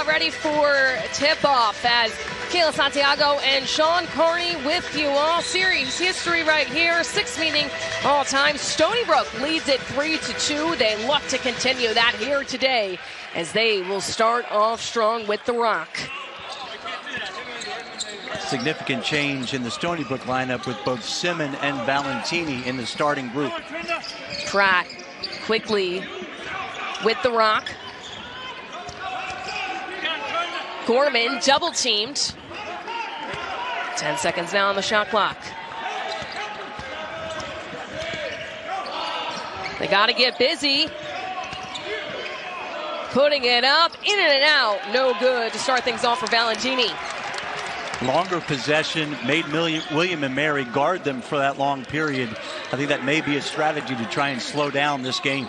about ready for tip-off as Kayla Santiago and Sean Carney with you all. Series history right here, 6th meeting all time. Stony Brook leads it 3-2. They look to continue that here today as they will start off strong with the Rock. Significant change in the Stony Brook lineup with both Simon and Valentini in the starting group. Pratt quickly with the Rock. Gorman double teamed. 10 seconds now on the shot clock. They got to get busy. Putting it up, in and out, no good to start things off for Valentini. Longer possession made William and Mary guard them for that long period. I think that may be a strategy to try and slow down this game.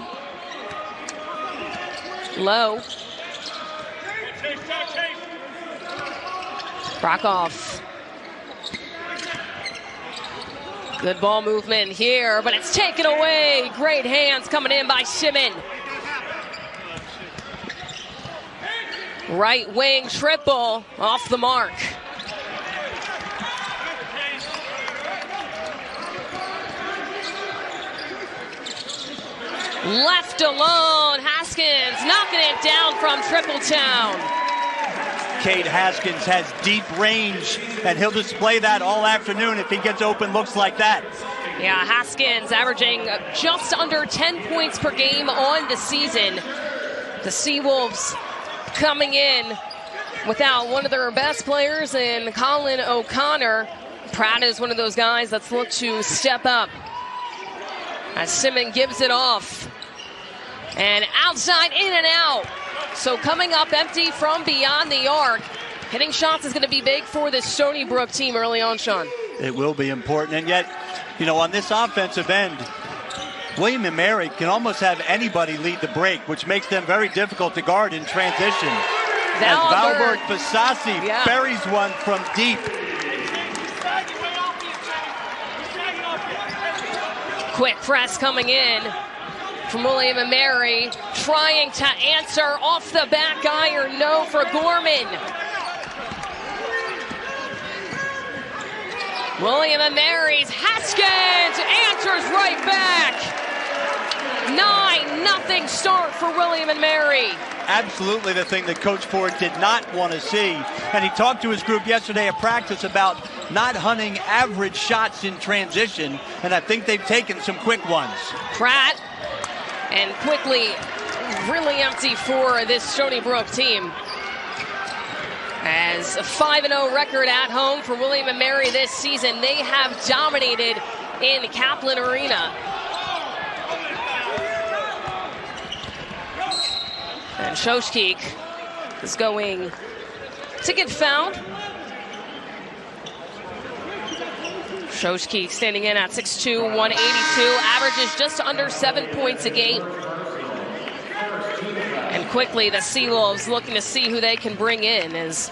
Low. Brockhoff. Good ball movement here, but it's taken away. Great hands coming in by Simon. Right wing triple off the mark. Left alone, Haskins knocking it down from Tripletown. Cade Haskins has deep range, and he'll display that all afternoon if he gets open looks like that. Yeah, Haskins averaging just under 10 points per game on the season. The Seawolves coming in without one of their best players in Colin O'Connor. Pratt is one of those guys that's looked to step up as Simon gives it off. And outside, in and out. So coming up empty from beyond the arc. Hitting shots is going to be big for the Stony Brook team early on, Sean. It will be important. And yet, you know, on this offensive end, William and Mary can almost have anybody lead the break, which makes them very difficult to guard in transition. As Valberg Basasi buries one from deep. Quick press coming in from William and Mary, trying to answer off the back iron, no for Gorman. William and Mary's Haskins answers right back. 9-0 start for William and Mary. Absolutely the thing that Coach Ford did not want to see. And he talked to his group yesterday at practice about not hunting average shots in transition, and I think they've taken some quick ones. Pratt, and quickly really empty for this Stony Brook team. As a 5-0 record at home for William and Mary this season, they have dominated in Kaplan Arena. And Shoshkeek is going to get fouled. Shoshkeek standing in at 6'2", 182, averages just under 7 points a game. And quickly the Seawolves looking to see who they can bring in, as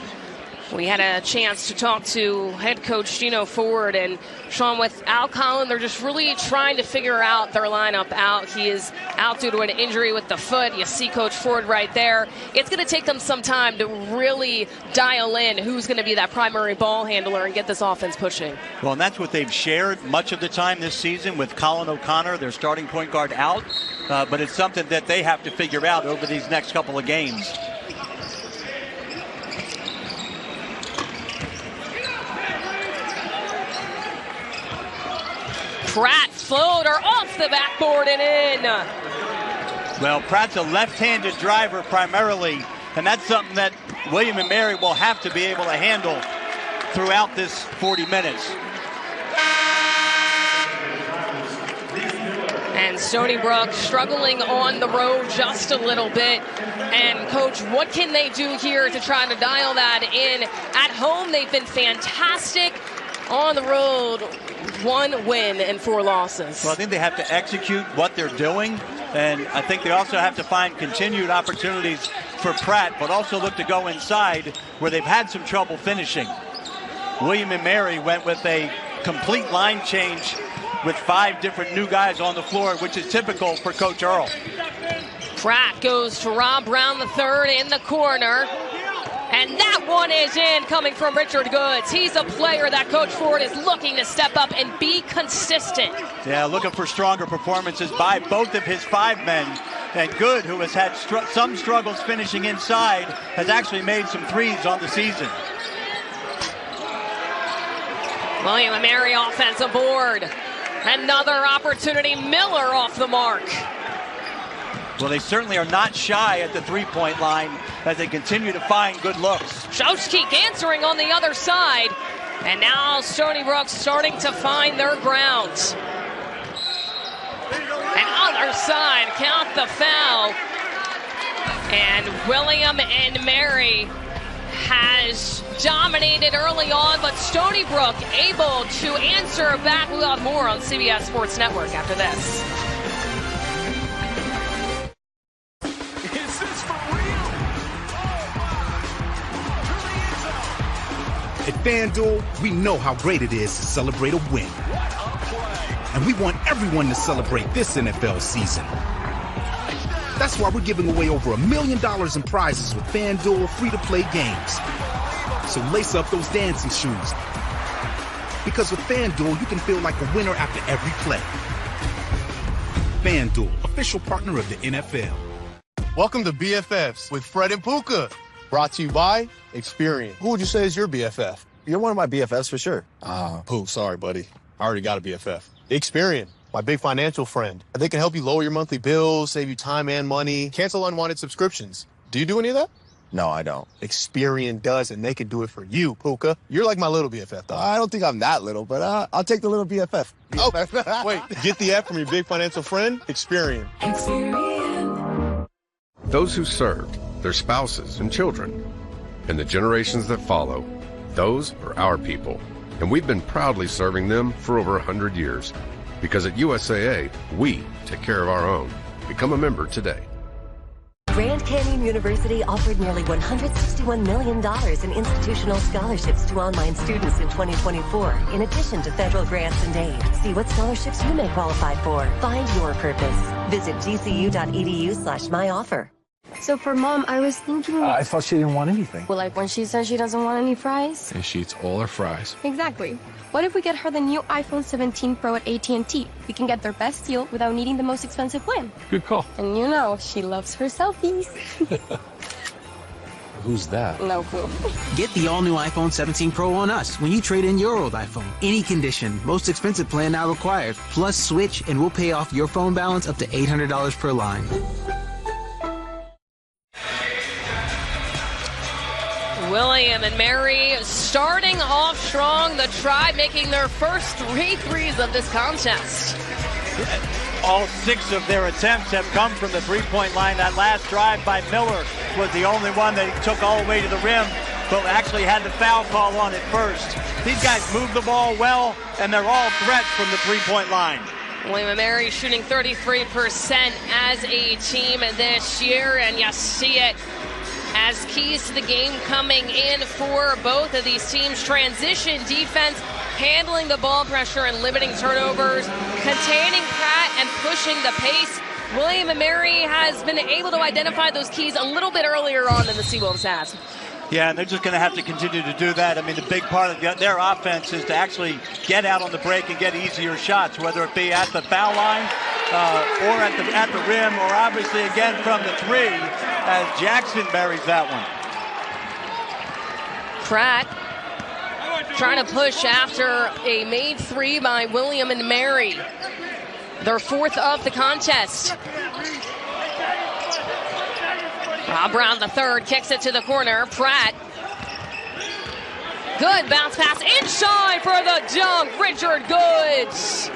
we had a chance to talk to head coach Gino Ford. And Sean, without Colin, they're just really trying to figure out their lineup out. He is out due to an injury with the foot. You see Coach Ford right there. It's going to take them some time to really dial in who's going to be that primary ball handler and get this offense pushing. Well, and that's what they've shared much of the time this season with Colin O'Connor, their starting point guard, out. But it's something that they have to figure out over these next couple of games. Pratt floater off the backboard and in. Well, Pratt's a left-handed driver primarily, and that's something that William and Mary will have to be able to handle throughout this 40 minutes. And Stony Brook struggling on the road just a little bit. And Coach, what can they do here to try to dial that in? At home, they've been fantastic. On the road, 1 win and 4 losses. Well, I think they have to execute what they're doing, and I think they also have to find continued opportunities for Pratt, but also look to go inside where they've had some trouble finishing. William and Mary went with a complete line change with 5 different new guys on the floor, which is typical for Coach Earl. Pratt goes to Rob Brown III in the corner. And that one is in, coming from Richard Goods. He's a player that Coach Ford is looking to step up and be consistent. Yeah, looking for stronger performances by both of his 5 men. And Good, who has had some struggles finishing inside, has actually made some threes on the season. William and Mary offensive board. Another opportunity. Miller off the mark. Well, they certainly are not shy at the three-point line as they continue to find good looks. Shosky answering on the other side. And now Stony Brook starting to find their ground. And other side, count the foul. And William and Mary has dominated early on, but Stony Brook able to answer back. We'll have more on CBS Sports Network after this. Is this for real? At FanDuel, we know how great it is to celebrate a win. And we want everyone to celebrate this NFL season. That's why we're giving away over $1 million in prizes with FanDuel free-to-play games. So lace up those dancing shoes. Because with FanDuel, you can feel like a winner after every play. FanDuel, official partner of the NFL. Welcome to BFFs with Fred and Puka. Brought to you by Experian. Who would you say is your BFF? You're one of my BFFs for sure. Pooh, sorry, buddy. I already got a BFF. Experian, my big financial friend. They can help you lower your monthly bills, save you time and money, cancel unwanted subscriptions. Do you do any of that? No, I don't. Experian does, and they can do it for you, Puka. You're like my little BFF, though. I don't think I'm that little, but I'll take the little BFF. Oh, wait. Get the app from your big financial friend, Experian. Those who served, their spouses and children, and the generations that follow, those are our people. And we've been proudly serving them for over 100 years. Because at USAA, we take care of our own. Become a member today. Grand Canyon University offered nearly $161 million in institutional scholarships to online students in 2024, in addition to federal grants and aid. See what scholarships you may qualify for. Find your purpose. Visit gcu.edu/myoffer. So for Mom, I was thinking... I thought she didn't want anything. Well, like when she says she doesn't want any fries? And she eats all her fries. Exactly. What if we get her the new iPhone 17 Pro at AT&T? We can get their best deal without needing the most expensive plan. Good call. And you know, she loves her selfies. Who's that? No clue. Get the all-new iPhone 17 Pro on us when you trade in your old iPhone. Any condition, most expensive plan now required. Plus switch and we'll pay off your phone balance up to $800 per line. William and Mary starting off strong. The Tribe making their first 3 threes of this contest. All 6 of their attempts have come from the three-point line. That last drive by Miller was the only one that he took all the way to the rim, but actually had the foul call on it first. These guys move the ball well, and they're all threats from the three-point line. William and Mary shooting 33% as a team this year, and you see it as keys to the game coming in for both of these teams. Transition defense, handling the ball pressure and limiting turnovers, containing Pratt and pushing the pace. William and Mary has been able to identify those keys a little bit earlier on than the Seawolves has. Yeah, and they're just going to have to continue to do that. I mean, the big part of their offense is to actually get out on the break and get easier shots, whether it be at the foul line or at the rim, or obviously again from the three, as Jackson buries that one. Pratt trying to push after a made 3 by William and Mary. Their 4th of the contest. Rob Brown, the 3rd, kicks it to the corner. Pratt. Good bounce pass inside for the dunk. Richard Goods.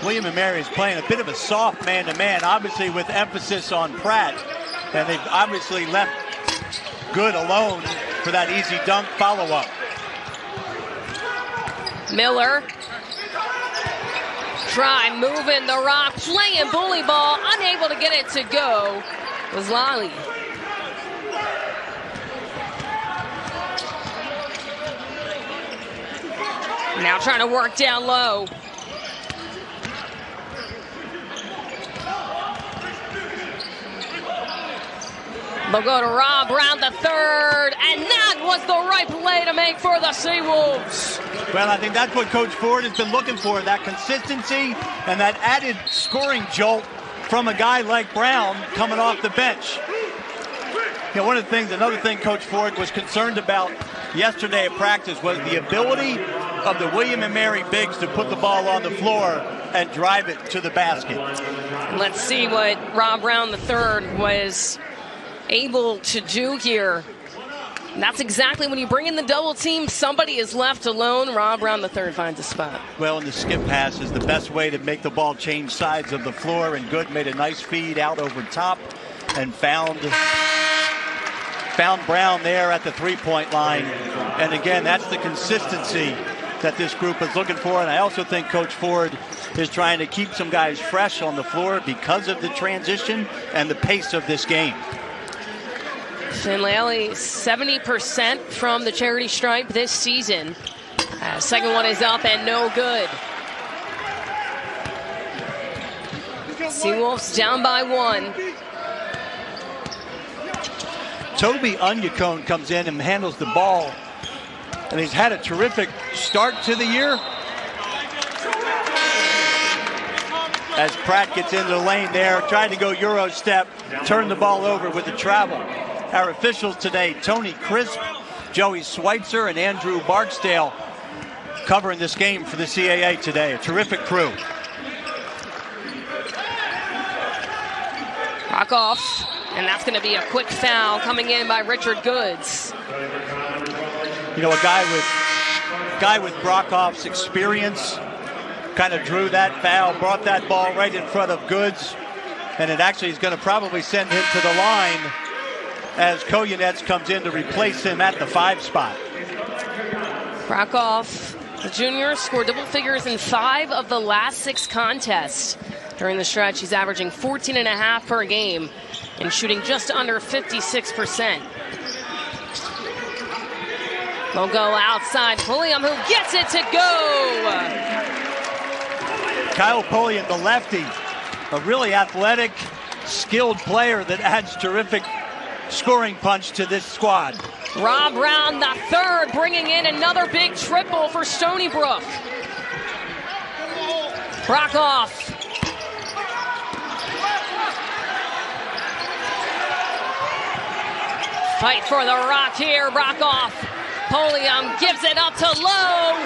William and Mary is playing a bit of a soft man-to-man, obviously with emphasis on Pratt. And they've obviously left Good alone for that easy dunk follow-up. Miller. Try moving the rock, playing bully ball, unable to get it to go was Lally. Now trying to work down low. They'll go to Rob Brown, the 3rd, was the right play to make for the Seawolves. Well, I think that's what Coach Ford has been looking for, that consistency and that added scoring jolt from a guy like Brown coming off the bench. You know, another thing Coach Ford was concerned about yesterday at practice was the ability of the William and Mary bigs to put the ball on the floor and drive it to the basket. Let's see what Rob Brown III was able to do here. And that's exactly when you bring in the double team, somebody is left alone. Rob Brown III finds a spot. Well, and the skip pass is the best way to make the ball change sides of the floor, and Good made a nice feed out over top and found Brown there at the three-point line. And again, that's the consistency that this group is looking for. And I also think Coach Ford is trying to keep some guys fresh on the floor because of the transition and the pace of this game. Finley 70% from the charity stripe this season. Second one is up and no good. Seawolves down by 1. Toby Onyekone comes in and handles the ball, and he's had a terrific start to the year. As Pratt gets into the lane there, tried to go Euro step, turned the ball over with the travel. Our officials today, Tony Crisp, Joey Schweitzer, and Andrew Barksdale covering this game for the CAA today. A terrific crew. Rock off, and that's going to be a quick foul coming in by Richard Goods. You know, a guy with Brockoff's experience kind of drew that foul, brought that ball right in front of Goods, and it actually is going to probably send him to the line as Koyanets comes in to replace him at the 5 spot. Brockoff, the junior, scored double figures in 5 of the last 6 contests. During the stretch, he's averaging 14.5 per game and shooting just under 56%. They'll go outside. Pulliam, who gets it to go. Kyle Pulliam, the lefty, a really athletic, skilled player that adds terrific scoring punch to this squad. Rob Brown III bringing in another big triple for Stony Brook. Brockoff. Fight for the rock here, Brockoff. Pulliam gives it up to Lowe.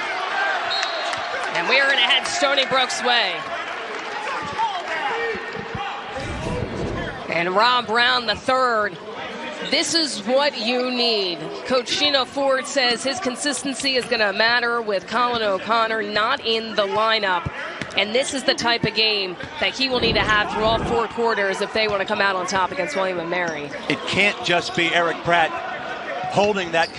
And we're going to head Stony Brook's way. And Rob Brown III, this is what you need. Coach Sheena Ford says his consistency is going to matter with Colin O'Connor not in the lineup. And this is the type of game that he will need to have through all 4 quarters if they want to come out on top against William and Mary. It can't just be Eric Pratt holding that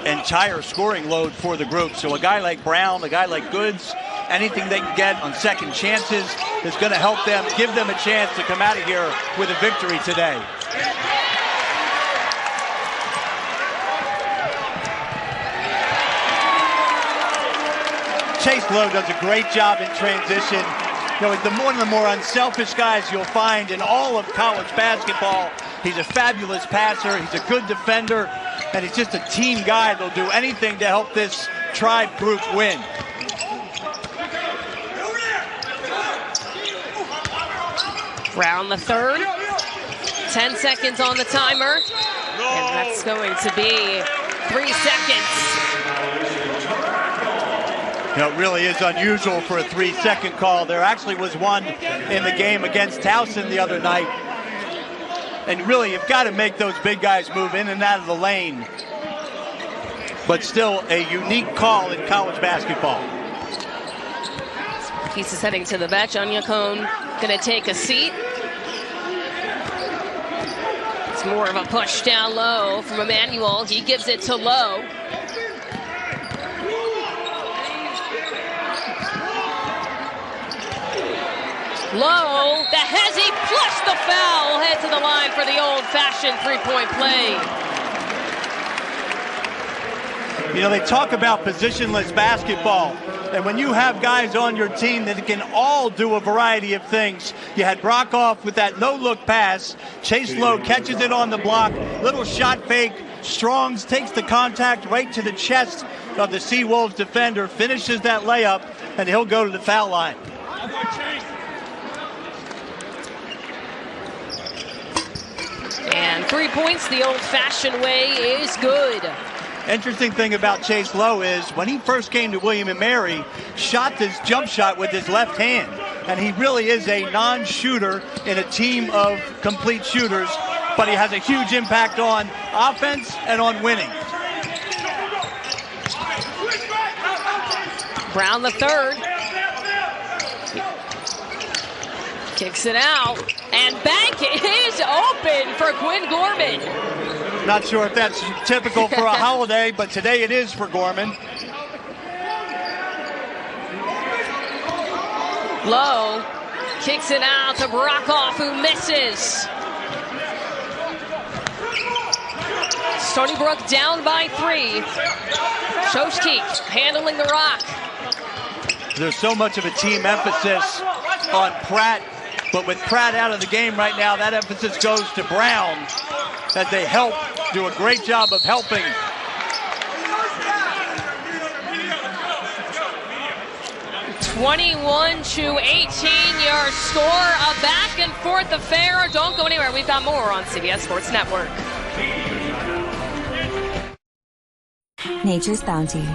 entire scoring load for the group. So a guy like Brown, a guy like Goods, anything they can get on second chances is going to help them, give them a chance to come out of here with a victory today. Chase Lowe does a great job in transition. You know, he's one of the more unselfish guys you'll find in all of college basketball. He's a fabulous passer. He's a good defender. And he's just a team guy that'll do anything to help this Tribe group win. Brown III. 10 seconds on the timer. And that's going to be 3 seconds. You know, it really is unusual for a 3-second call. There actually was one in the game against Towson the other night. And really, you've got to make those big guys move in and out of the lane. But still a unique call in college basketball. Pieces heading to the bench. Onyekone going to take a seat. It's more of a push down low from Emmanuel. He gives it to Lowe. Lowe, the hezzy plus the foul. Head to the line for the old-fashioned three-point play. You know, they talk about positionless basketball. And when you have guys on your team that can all do a variety of things, you had Brockoff with that no-look pass. Chase Lowe catches it on the block, little shot fake, Strong's takes the contact right to the chest of the Seawolves defender, finishes that layup, and he'll go to the foul line. And 3 points the old-fashioned way is good. Interesting thing about Chase Lowe is when he first came to William & Mary, shot this jump shot with his left hand. And he really is a non-shooter in a team of complete shooters, but he has a huge impact on offense and on winning. Brown the third. Kicks it out. And bank is open for Quinn Gorman. Not sure if that's typical for a holiday, but today it is for Gorman. Lowe kicks it out to Brokoff, who misses. Stony Brook down by 3. Shoshki handling the rock. There's so much of a team emphasis on Pratt, but with Pratt out of the game right now, that emphasis goes to Brown as they help, do a great job of helping. (21-18) your score. A back and forth affair. Don't go anywhere. We've got more on CBS Sports Network. Nature's Bounty.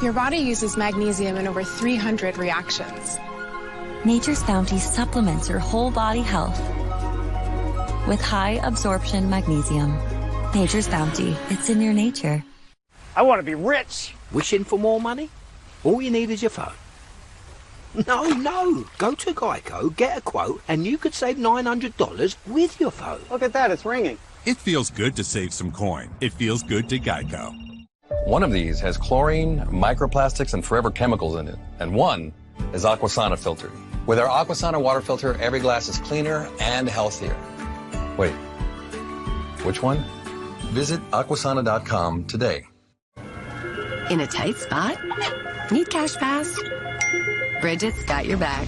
Your body uses magnesium in over 300 reactions. Nature's Bounty supplements your whole body health with high absorption magnesium. Nature's Bounty. It's in your nature. I want to be rich. Wishing for more money? All you need is your phone. No. Go to Geico, get a quote, and you could save $900 with your phone. Look at that, it's ringing. It feels good to save some coin. It feels good to Geico. One of these has chlorine, microplastics, and forever chemicals in it. And one is Aquasana filtered. With our Aquasana water filter, every glass is cleaner and healthier. Wait, which one? Visit aquasana.com today. In a tight spot? Need cash fast? Bridget's got your back.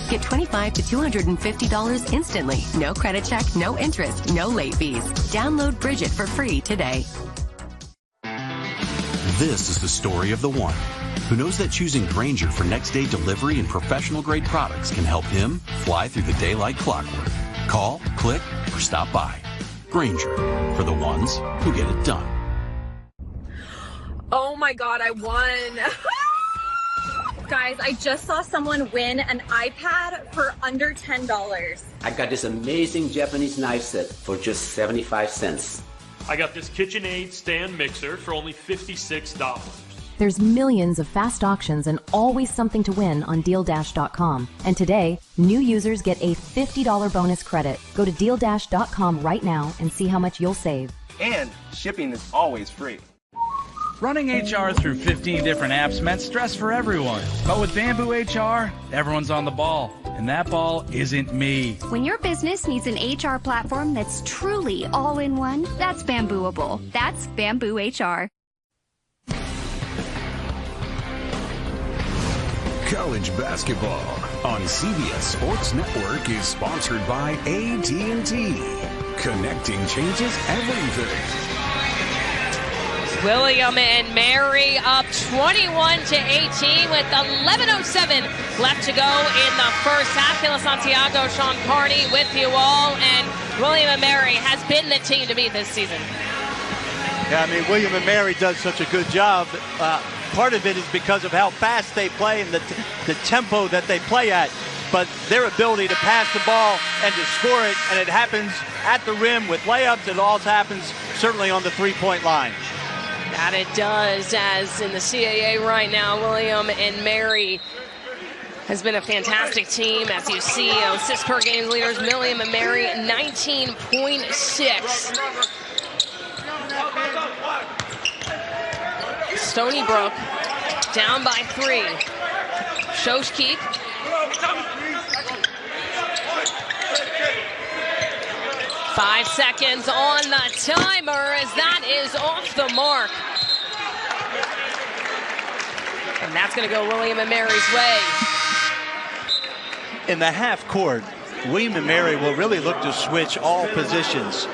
Get $25 to $250 instantly. No credit check, no interest, no late fees. Download Bridget for free today. This is the story of the one who knows that choosing Grainger for next day delivery and professional grade products can help him fly through the day like clockwork. Call, click, or stop by. Grainger, for the ones who get it done. Oh my God, I won. Guys, I just saw someone win an iPad for under $10. I got this amazing Japanese knife set for just 75 cents. I got this KitchenAid stand mixer for only $56. There's millions of fast auctions and always something to win on DealDash.com. And today, new users get a $50 bonus credit. Go to DealDash.com right now and see how much you'll save. And shipping is always free. Running HR through 15 different apps meant stress for everyone. But with Bamboo HR, everyone's on the ball. And that ball isn't me. When your business needs an HR platform that's truly all-in-one, that's Bambooable. That's Bamboo HR. College basketball on CBS Sports Network is sponsored by AT&T. Connecting changes everything. William and Mary up 21-18 with 11:07 left to go in the first half. Kayla Santiago, Sean Carney with you all, and William and Mary has been the team to beat this season. Yeah, I mean, William and Mary does such a good job. Part of it is because of how fast they play and the tempo that they play at. But their ability to pass the ball and to score it, and it happens at the rim with layups. It also happens certainly on the three-point line. That it does, as in the CAA right now, William and Mary has been a fantastic team. As you see, assists per game leaders, William and Mary 19.6. Stony Brook down by 3. Shoshki. Five seconds on the timer as that is off the mark. And that's going to go William and Mary's way. In the half court, William and Mary will really look to switch all positions.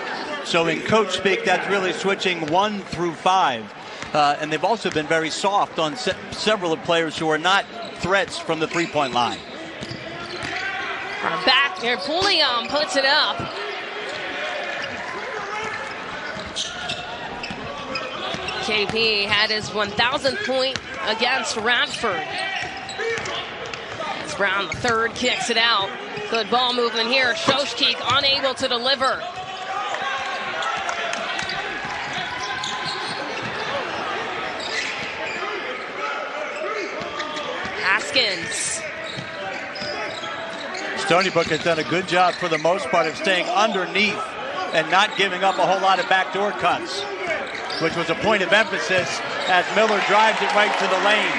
So in coach speak, that's really switching 1 through 5. And they've also been very soft on several of players who are not threats from the three-point line. Back here, Pulliam puts it up. KP had his 1,000th point against Radford. As Brown, the third, kicks it out. Good ball movement here. Shoshkeek unable to deliver. Haskins. Stony Brook has done a good job for the most part of staying underneath and not giving up a whole lot of backdoor cuts, which was a point of emphasis as Miller drives it right to the lane.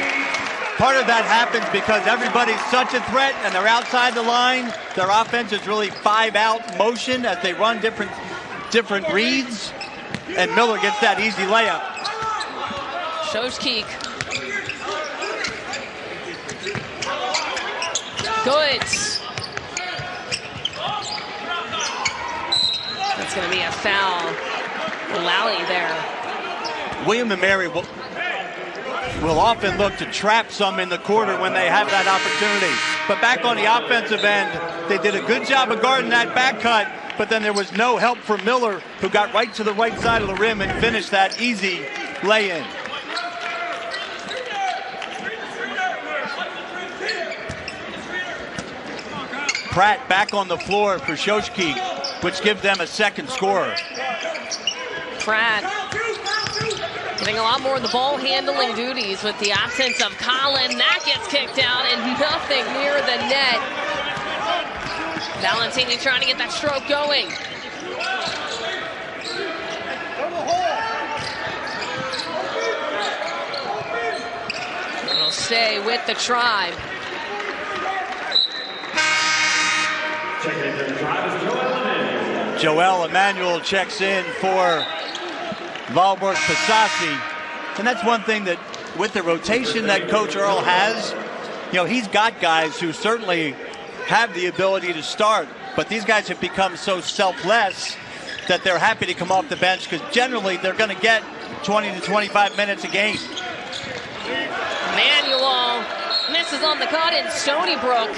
Part of that happens because everybody's such a threat and they're outside the line. Their offense is really 5-out motion as they run different reads, and Miller gets that easy layup. Shoshkeek. Goods. That's going to be a foul. Lally there. William and Mary will often look to trap some in the quarter when they have that opportunity. But back on the offensive end, they did a good job of guarding that back cut, but then there was no help from Miller, who got right to the right side of the rim and finished that easy lay-in. Pratt back on the floor for Shoshkeek, which gives them a second scorer. Pratt getting a lot more of the ball handling duties with the absence of Collin. That gets kicked out and nothing near the net. Valentini trying to get that stroke going. It'll stay with the Tribe. Joel Emmanuel checks in for Valborg Pasasi. And that's one thing that with the rotation that Coach Earl has, you know, he's got guys who certainly have the ability to start, but these guys have become so selfless that they're happy to come off the bench because generally they're going to get 20 to 25 minutes a game. Emmanuel misses on the cut in Stony Brook.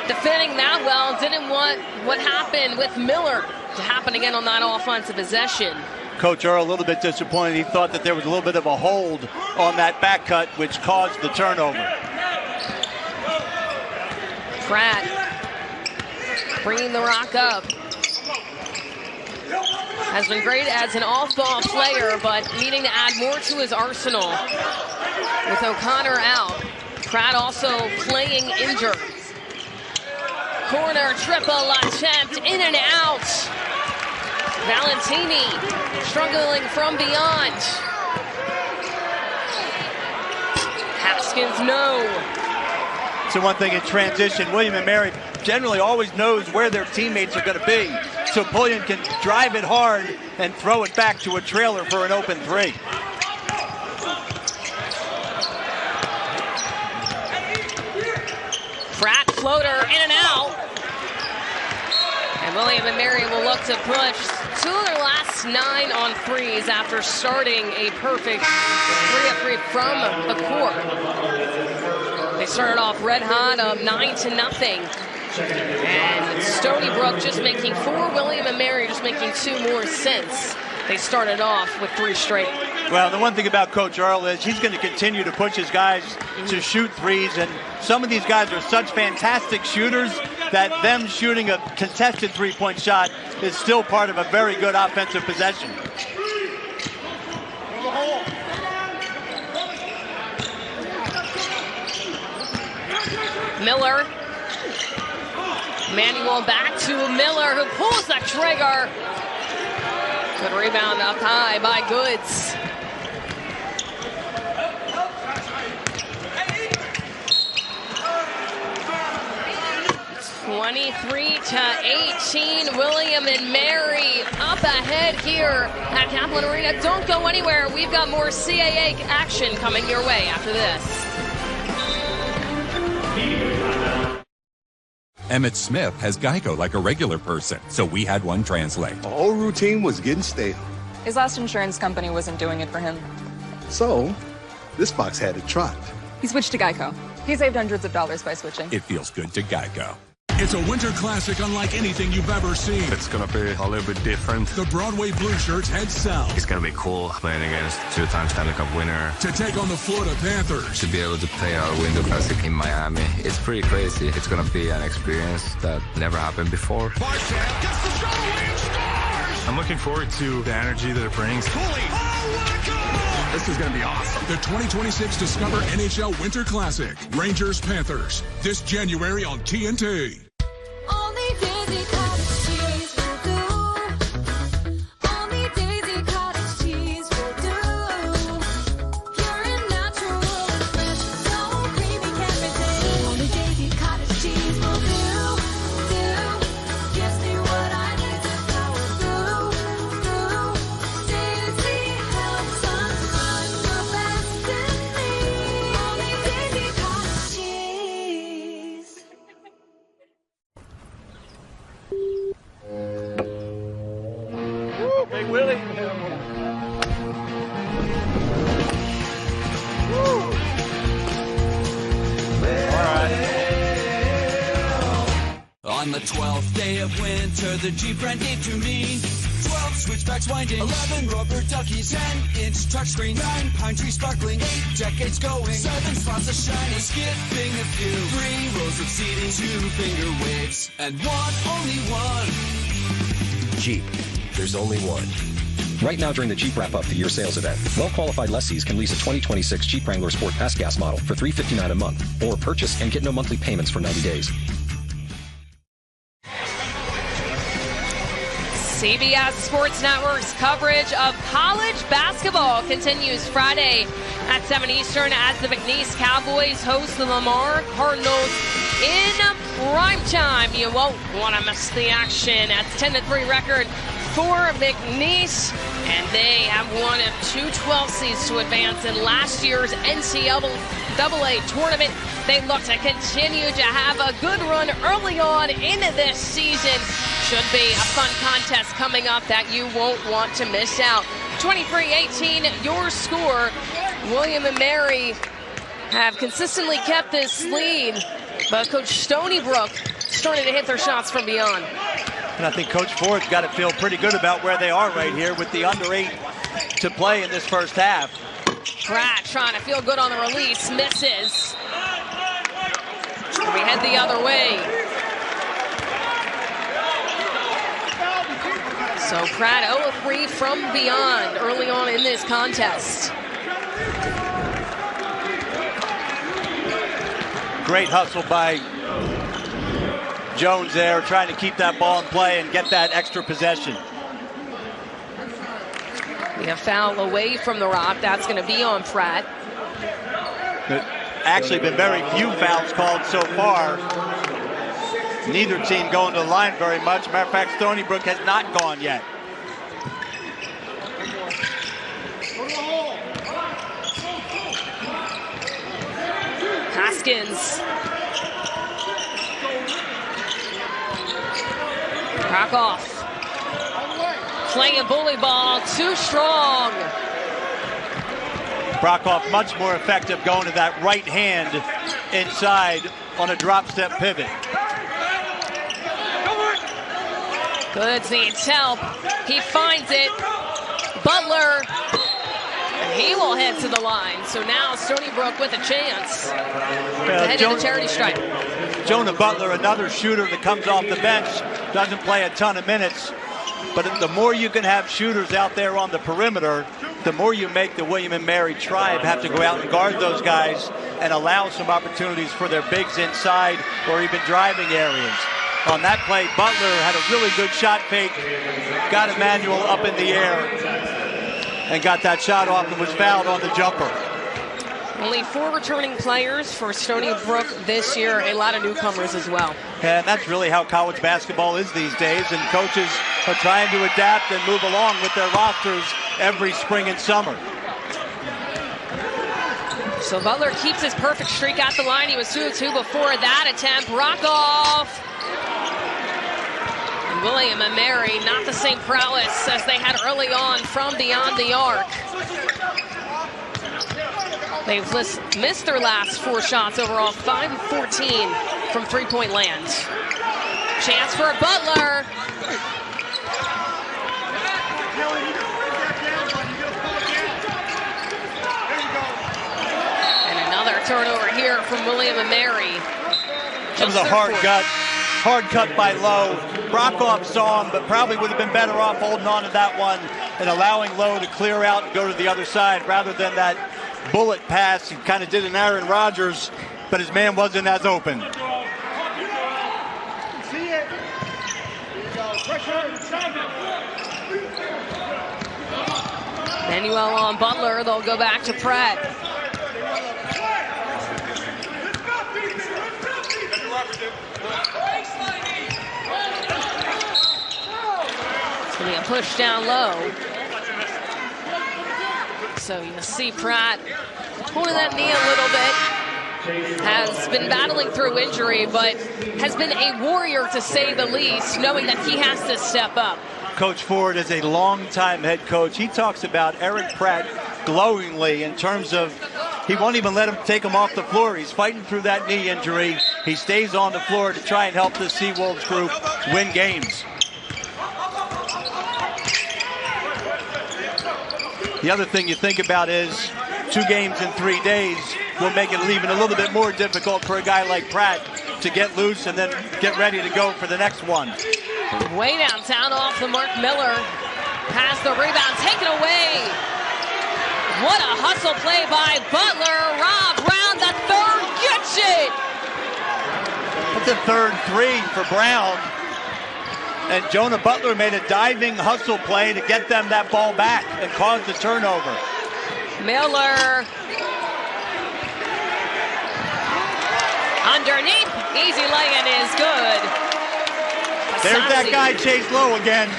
Defending that well, didn't want what happened with Miller to happen again on that offensive possession. Coach Earl a little bit disappointed. He thought that there was a little bit of a hold on that back cut, which caused the turnover. Pratt bringing the rock up. Has been great as an off-ball player, but needing to add more to his arsenal. With O'Connor out, Pratt also playing injured. Corner triple attempt, in and out. Valentini struggling from beyond. Haskins, no. So one thing in transition, William and Mary generally always knows where their teammates are going to be. So Pulliam can drive it hard and throw it back to a trailer for an open three. Pratt floater, in and out. And William and Mary will look to push 2 of their last 9 on threes after starting a perfect 3 of 3 from the court. They started off red hot, up 9-0. And Stony Brook just making 4, William and Mary just making 2 more since they started off with 3 straight. Well, the one thing about Coach Earl is he's going to continue to push his guys to shoot threes, and some of these guys are such fantastic shooters that them shooting a contested three-point shot is still part of a very good offensive possession. Miller. Manuel back to Miller, who pulls the trigger. Good rebound up high by Goods. It's 23-18. William and Mary up ahead here at Kaplan Arena. Don't go anywhere. We've got more CAA action coming your way after this. Emmett Smith has Geico like a regular person, so we had one translate. The whole routine was getting stale. His last insurance company wasn't doing it for him. So, this box had to trot. He switched to Geico. He saved hundreds of dollars by switching. It feels good to Geico. It's a winter classic unlike anything you've ever seen. It's going to be a little bit different. The Broadway Blue Shirts head south. It's going to be cool playing against two-time Stanley Cup winner. To take on the Florida Panthers. To be able to play our Winter Classic in Miami. It's pretty crazy. It's going to be an experience that never happened before. I'm looking forward to the energy that it brings. This is going to be awesome. The 2026 Discover NHL Winter Classic. Rangers Panthers. This January on TNT. Only Daisy Cottage cheese will do. Only Daisy Cottage cheese will do. Pure and natural and fresh, so creamy can't resist. Only Daisy Cottage cheese will do. Gives me what I need to power through. Daisy helps us find the best in me. Only Daisy Cottage cheese. Big Willie. On the 12th day of winter, the Jeep ran deep to me. 12 switchbacks winding, 11 rubber duckies, 10-inch touchscreen, 9 pine trees sparkling, 8 decades going, 7 spots of shiny, skipping a few, 3 rows of seating, 2 finger waves, and only one. Jeep. There's only one. Right now during the Jeep Wrap-Up the Year Sales Event, well-qualified lessees can lease a 2026 Jeep Wrangler Sport Pass Gas model for $359 a month, or purchase and get no monthly payments for 90 days. CBS Sports Network's coverage of college basketball continues Friday at 7 Eastern as the McNeese Cowboys host the Lamar Cardinals in prime time. You won't want to miss the action. At 10-3 record for McNeese, and they have one of 2 12 seeds to advance in last year's NCAA tournament. They look to continue to have a good run early on into this season. Should be a fun contest coming up that you won't want to miss out. 23-18, your score. William and Mary have consistently kept this lead, but Coach Stony Brook starting to hit their shots from beyond. And I think Coach Ford's got to feel pretty good about where they are right here with the under 8 to play in this first half. Pratt trying to feel good on the release, misses. And we head the other way. So Pratt 0-3 from beyond early on in this contest. Great hustle by Jones there, trying to keep that ball in play and get that extra possession. We have foul away from the Rock. That's going to be on Pratt. But actually been very few fouls called so far. Neither team going to the line very much. Matter of fact, Stony Brook has not gone yet. Haskins. Back off. Playing bully ball, too strong. Brockhoff much more effective going to that right hand inside on a drop step pivot. Goods needs help. He finds it. Butler. And he will head to the line. So now Stony Brook with a chance to head to the charity stripe. Jonah Butler, another shooter that comes off the bench, doesn't play a ton of minutes. But the more you can have shooters out there on the perimeter, the more you make the William and Mary tribe have to go out and guard those guys and allow some opportunities for their bigs inside or even driving areas. On that play, Butler had a really good shot fake, got Emmanuel up in the air, and got that shot off and was fouled on the jumper. Only 4 returning players for Stony Brook this year, a lot of newcomers as well. And that's really how college basketball is these days, and coaches are trying to adapt and move along with their rosters every spring and summer. So Butler keeps his perfect streak at the line. He was 2-2 before that attempt. Rockoff William and Mary, not the same prowess as they had early on from beyond the arc. They've missed their last 4 shots overall, 5 of 14 from three-point land. Chance for Butler. And another turnover here from William and Mary. That was a hard cut by Lowe. Brockoff saw him, but probably would have been better off holding on to that one and allowing Lowe to clear out and go to the other side rather than that bullet pass. He kind of did an Aaron Rodgers, but his man wasn't as open. Manuel on Butler. They'll go back to Pratt. It's going to be a push down low. So you see Pratt pulling that knee a little bit. Has been battling through injury, but has been a warrior to say the least, knowing that he has to step up. Coach Ford is a longtime head coach. He talks about Eric Pratt glowingly in terms of he won't even let him take him off the floor. He's fighting through that knee injury. He stays on the floor to try and help the Seawolves group win games. The other thing you think about is 2 games in 3 days will make it even a little bit more difficult for a guy like Pratt to get loose and then get ready to go for the next one. Way downtown off the Mark Miller. Pass the rebound, taken away. What a hustle play by Butler. Rob Brown, the third, gets it. That's the third 3 for Brown. And Jonah Butler made a diving hustle play to get them that ball back and cause the turnover. Miller. Underneath, easy lay-in is good. There's that guy, Chase Lowe, again.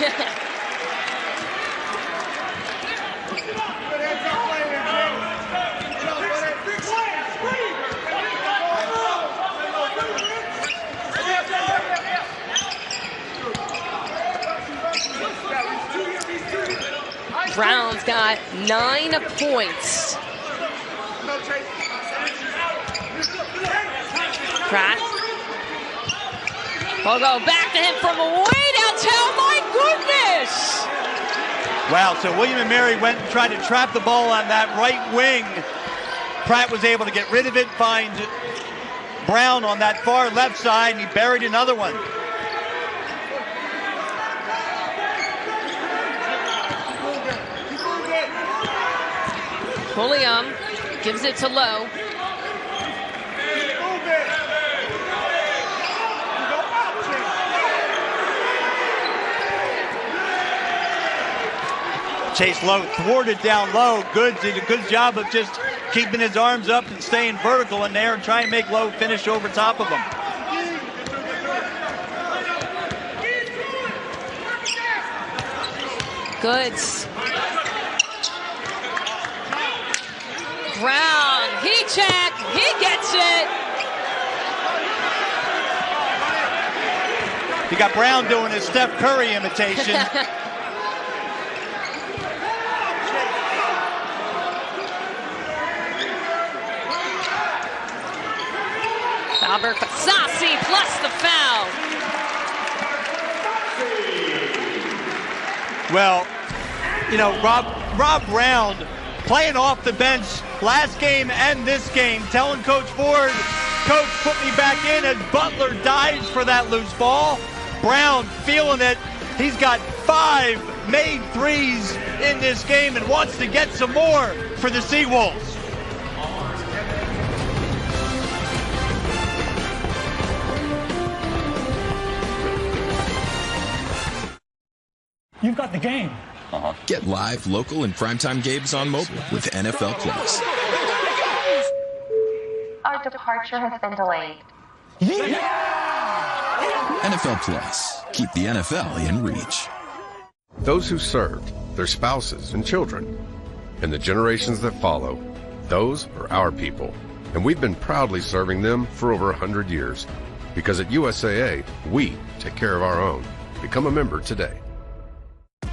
Brown's got 9 points. Pratt. We'll go back to him from way downtown. My goodness! Wow, so William and Mary went and tried to trap the ball on that right wing. Pratt was able to get rid of it, find Brown on that far left side, and he buried another one. Pulliam gives it to Lowe. Chase Lowe thwarted down low. Goods did a good job of just keeping his arms up and staying vertical in there and try and make Lowe finish over top of him. Goods. Brown, he check, he gets it. You got Brown doing his Steph Curry imitation. Albert Fasasi plus the foul. Well, you know, Rob Brown playing off the bench last game and this game, telling Coach Ford, Coach, put me back in as Butler dives for that loose ball. Brown feeling it. He's got 5 made threes in this game and wants to get some more for the Seawolves. You've got the game. Get live, local, and primetime games on mobile with NFL Plus. Our departure has been delayed. NFL Plus. Keep the NFL in reach. Those who served, their spouses and children, and the generations that follow, those are our people. And we've been proudly serving them for over 100 years. Because at USAA, we take care of our own. Become a member today.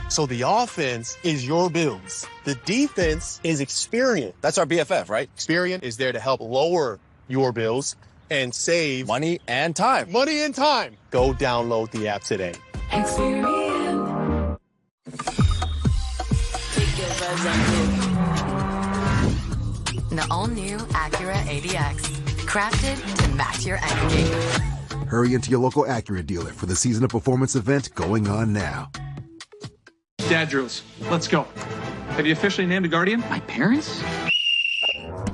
So the offense is your Bills. The defense is Experian. That's our BFF, right? Experian is there to help lower your bills and save money and time. Money and time. Go download the app today. Experian. The all-new Acura ADX. Crafted to match your energy. Hurry into your local Acura dealer for the season of performance event going on now. Dad drills. Let's go. Have you officially named a guardian? My parents?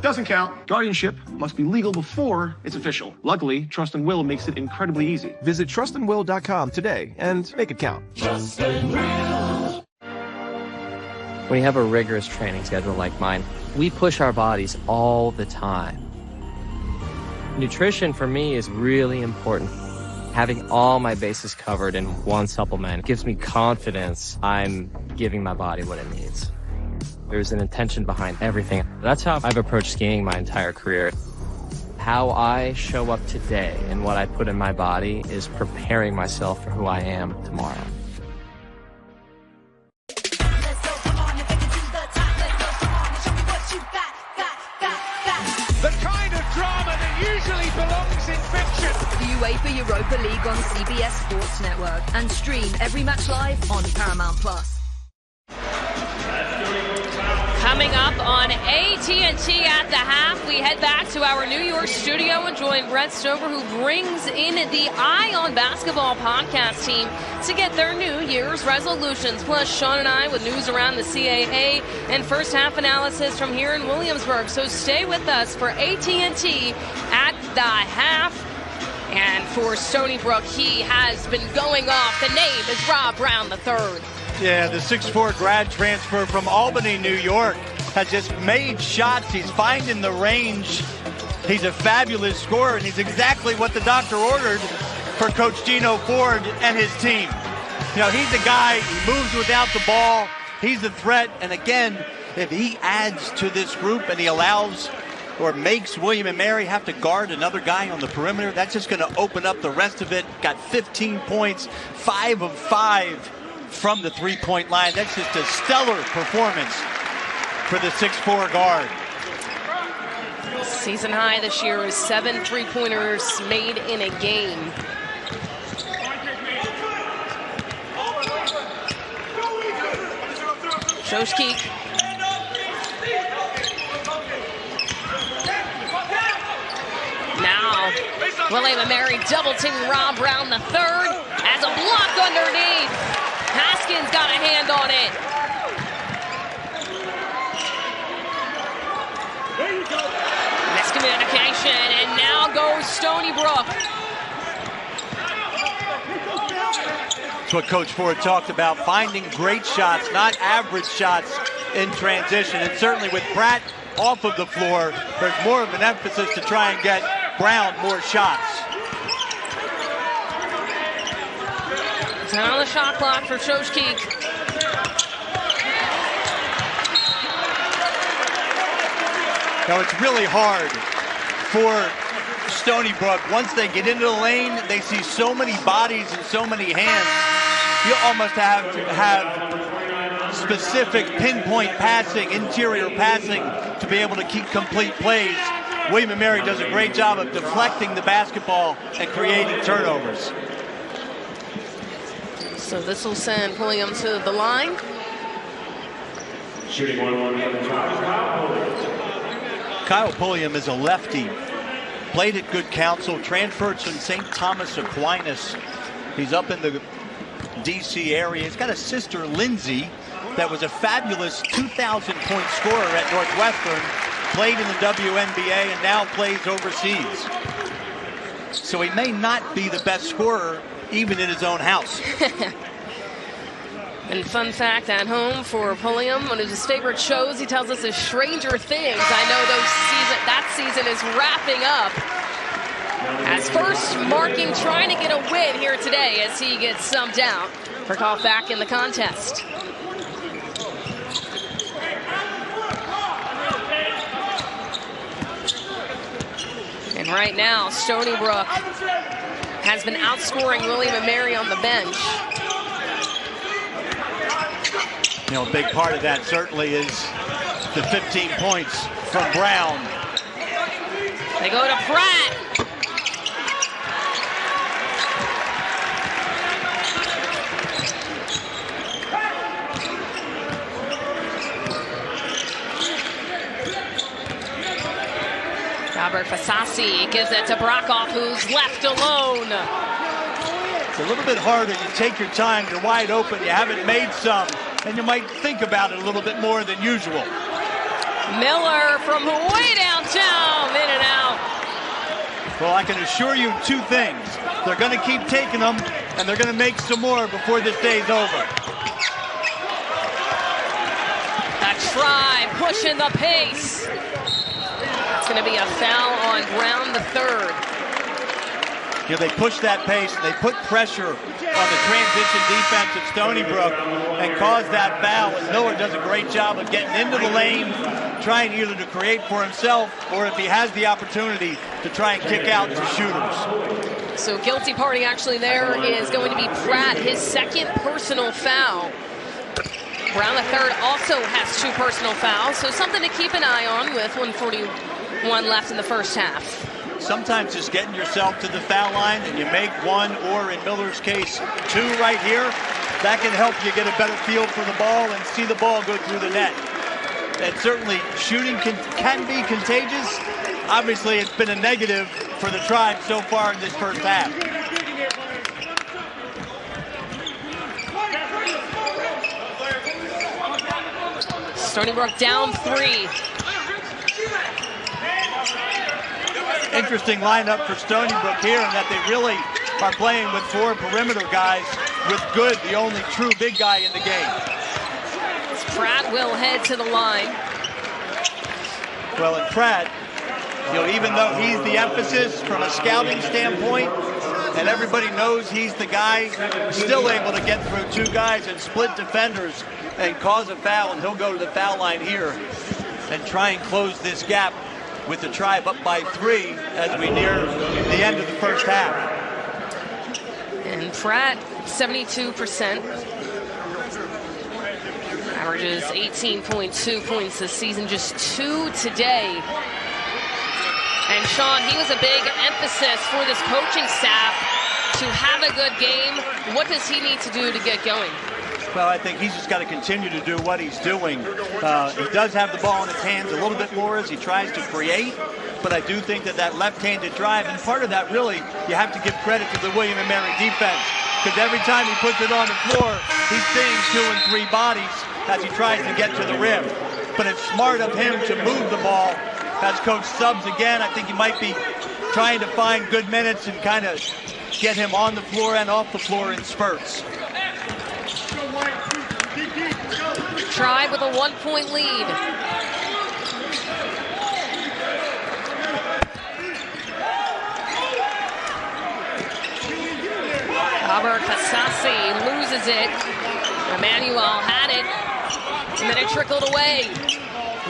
Doesn't count. Guardianship must be legal before it's official. Luckily, Trust and Will makes it incredibly easy. Visit trustandwill.com today and make it count. Trust and Will. When you have a rigorous training schedule like mine, we push our bodies all the time. Nutrition for me is really important. Having all my bases covered in one supplement gives me confidence I'm giving my body what it needs. There's an intention behind everything. That's how I've approached skiing my entire career. How I show up today and what I put in my body is preparing myself for who I am tomorrow. The kind of drama that usually belongs in fiction. The UEFA Europa League on CBS Sports Network and stream every match live on Paramount Plus. Coming up on AT&T at the half, we head back to our New York studio and join Brett Stover, who brings in the Eye on Basketball podcast team to get their New Year's resolutions. Plus, Sean and I with news around the CAA and first half analysis from here in Williamsburg. So stay with us for AT&T at the half. And for Stony Brook, he has been going off. The name is Rob Brown III. Yeah, the 6'4" grad transfer from Albany, New York, has just made shots. He's finding the range. He's a fabulous scorer, and he's exactly what the doctor ordered for Coach Gino Ford and his team. You know, he's a guy, he moves without the ball. He's a threat, and again, if he adds to this group and he allows or makes William and Mary have to guard another guy on the perimeter, that's just going to open up the rest of it. Got 15 points, 5 of 5 from the three-point line. That's just a stellar performance for the 6'4" guard. Season high this year is 7 three-pointers made in a game. Shoshki. Now, William and Mary double-teaming Rob Brown III as a block underneath. Haskins got a hand on it. Miscommunication, and now goes Stony Brook. That's what Coach Ford talked about, finding great shots, not average shots in transition. And certainly with Pratt off of the floor, there's more of an emphasis to try and get Brown more shots. 10 on the shot clock for Shoshki. Now it's really hard for Stony Brook. Once they get into the lane, they see so many bodies and so many hands. You almost have to have specific pinpoint passing, interior passing to be able to keep complete plays. William and Mary does a great job of deflecting the basketball and creating turnovers. So this will send Pulliam to the line. Shooting 1-1 Kyle Pulliam is a lefty. Played at Good Counsel, transferred from St. Thomas Aquinas. He's up in the D.C. area. He's got a sister, Lindsay, that was a fabulous 2,000-point scorer at Northwestern, played in the WNBA, and now plays overseas. So he may not be the best scorer even in his own house. And fun fact at home for Pulliam, one of his favorite shows, he tells us, is Stranger Things. I know that season is wrapping up. As first marking, trying to get a win here today as he gets subbed out for call back in the contest. And right now, Stony Brook has been outscoring William and Mary on the bench. You know, a big part of that certainly is the 15 points from Brown. They go to Pratt. Robert Fasasi gives it to Brokoff, who's left alone. It's a little bit harder. You take your time, you're wide open, you haven't made some, and you might think about it a little bit more than usual. Miller from way downtown, in and out. Well, I can assure you two things. They're going to keep taking them, and they're going to make some more before this day's over. A try, pushing the pace. It's going to be a foul on Brown the third. You know, they push that pace, they put pressure on the transition defense at Stony Brook and cause that foul, and Miller does a great job of getting into the lane, trying either to create for himself or if he has the opportunity to try and kick out to shooters. So guilty party actually there is going to be Pratt, his second personal foul. Brown the third also has 2 personal fouls, so something to keep an eye on with 1:41 left in the first half. Sometimes just getting yourself to the foul line and you make 1 or, in Miller's case, 2 right here, that can help you get a better feel for the ball and see the ball go through the net. And certainly shooting can be contagious. Obviously, it's been a negative for the Tribe so far in this first half. Stony Brook down 3. Interesting lineup for Stony Brook here in that they really are playing with 4 perimeter guys with Good, the only true big guy in the game. Pratt will head to the line. Well, and Pratt, you know, even though he's the emphasis from a scouting standpoint, and everybody knows he's the guy, still able to get through 2 guys and split defenders and cause a foul, and he'll go to the foul line here and try and close this gap with the Tribe up by 3 as we near the end of the first half. And Pratt, 72%. Averages 18.2 points this season, just 2 today. And Sean, he was a big emphasis for this coaching staff to have a good game. What does he need to do to get going? Well, I think he's just got to continue to do what he's doing. He does have the ball in his hands a little bit more as he tries to create, but I do think that left-handed drive, and part of that really, you have to give credit to the William & Mary defense, because every time he puts it on the floor, he's seeing 2 and 3 bodies as he tries to get to the rim. But it's smart of him to move the ball. As coach subs again, I think he might be trying to find good minutes and kind of get him on the floor and off the floor in spurts. Tribe with a 1-point lead. Robert Fasasi loses it. Emmanuel had it, and then it trickled away.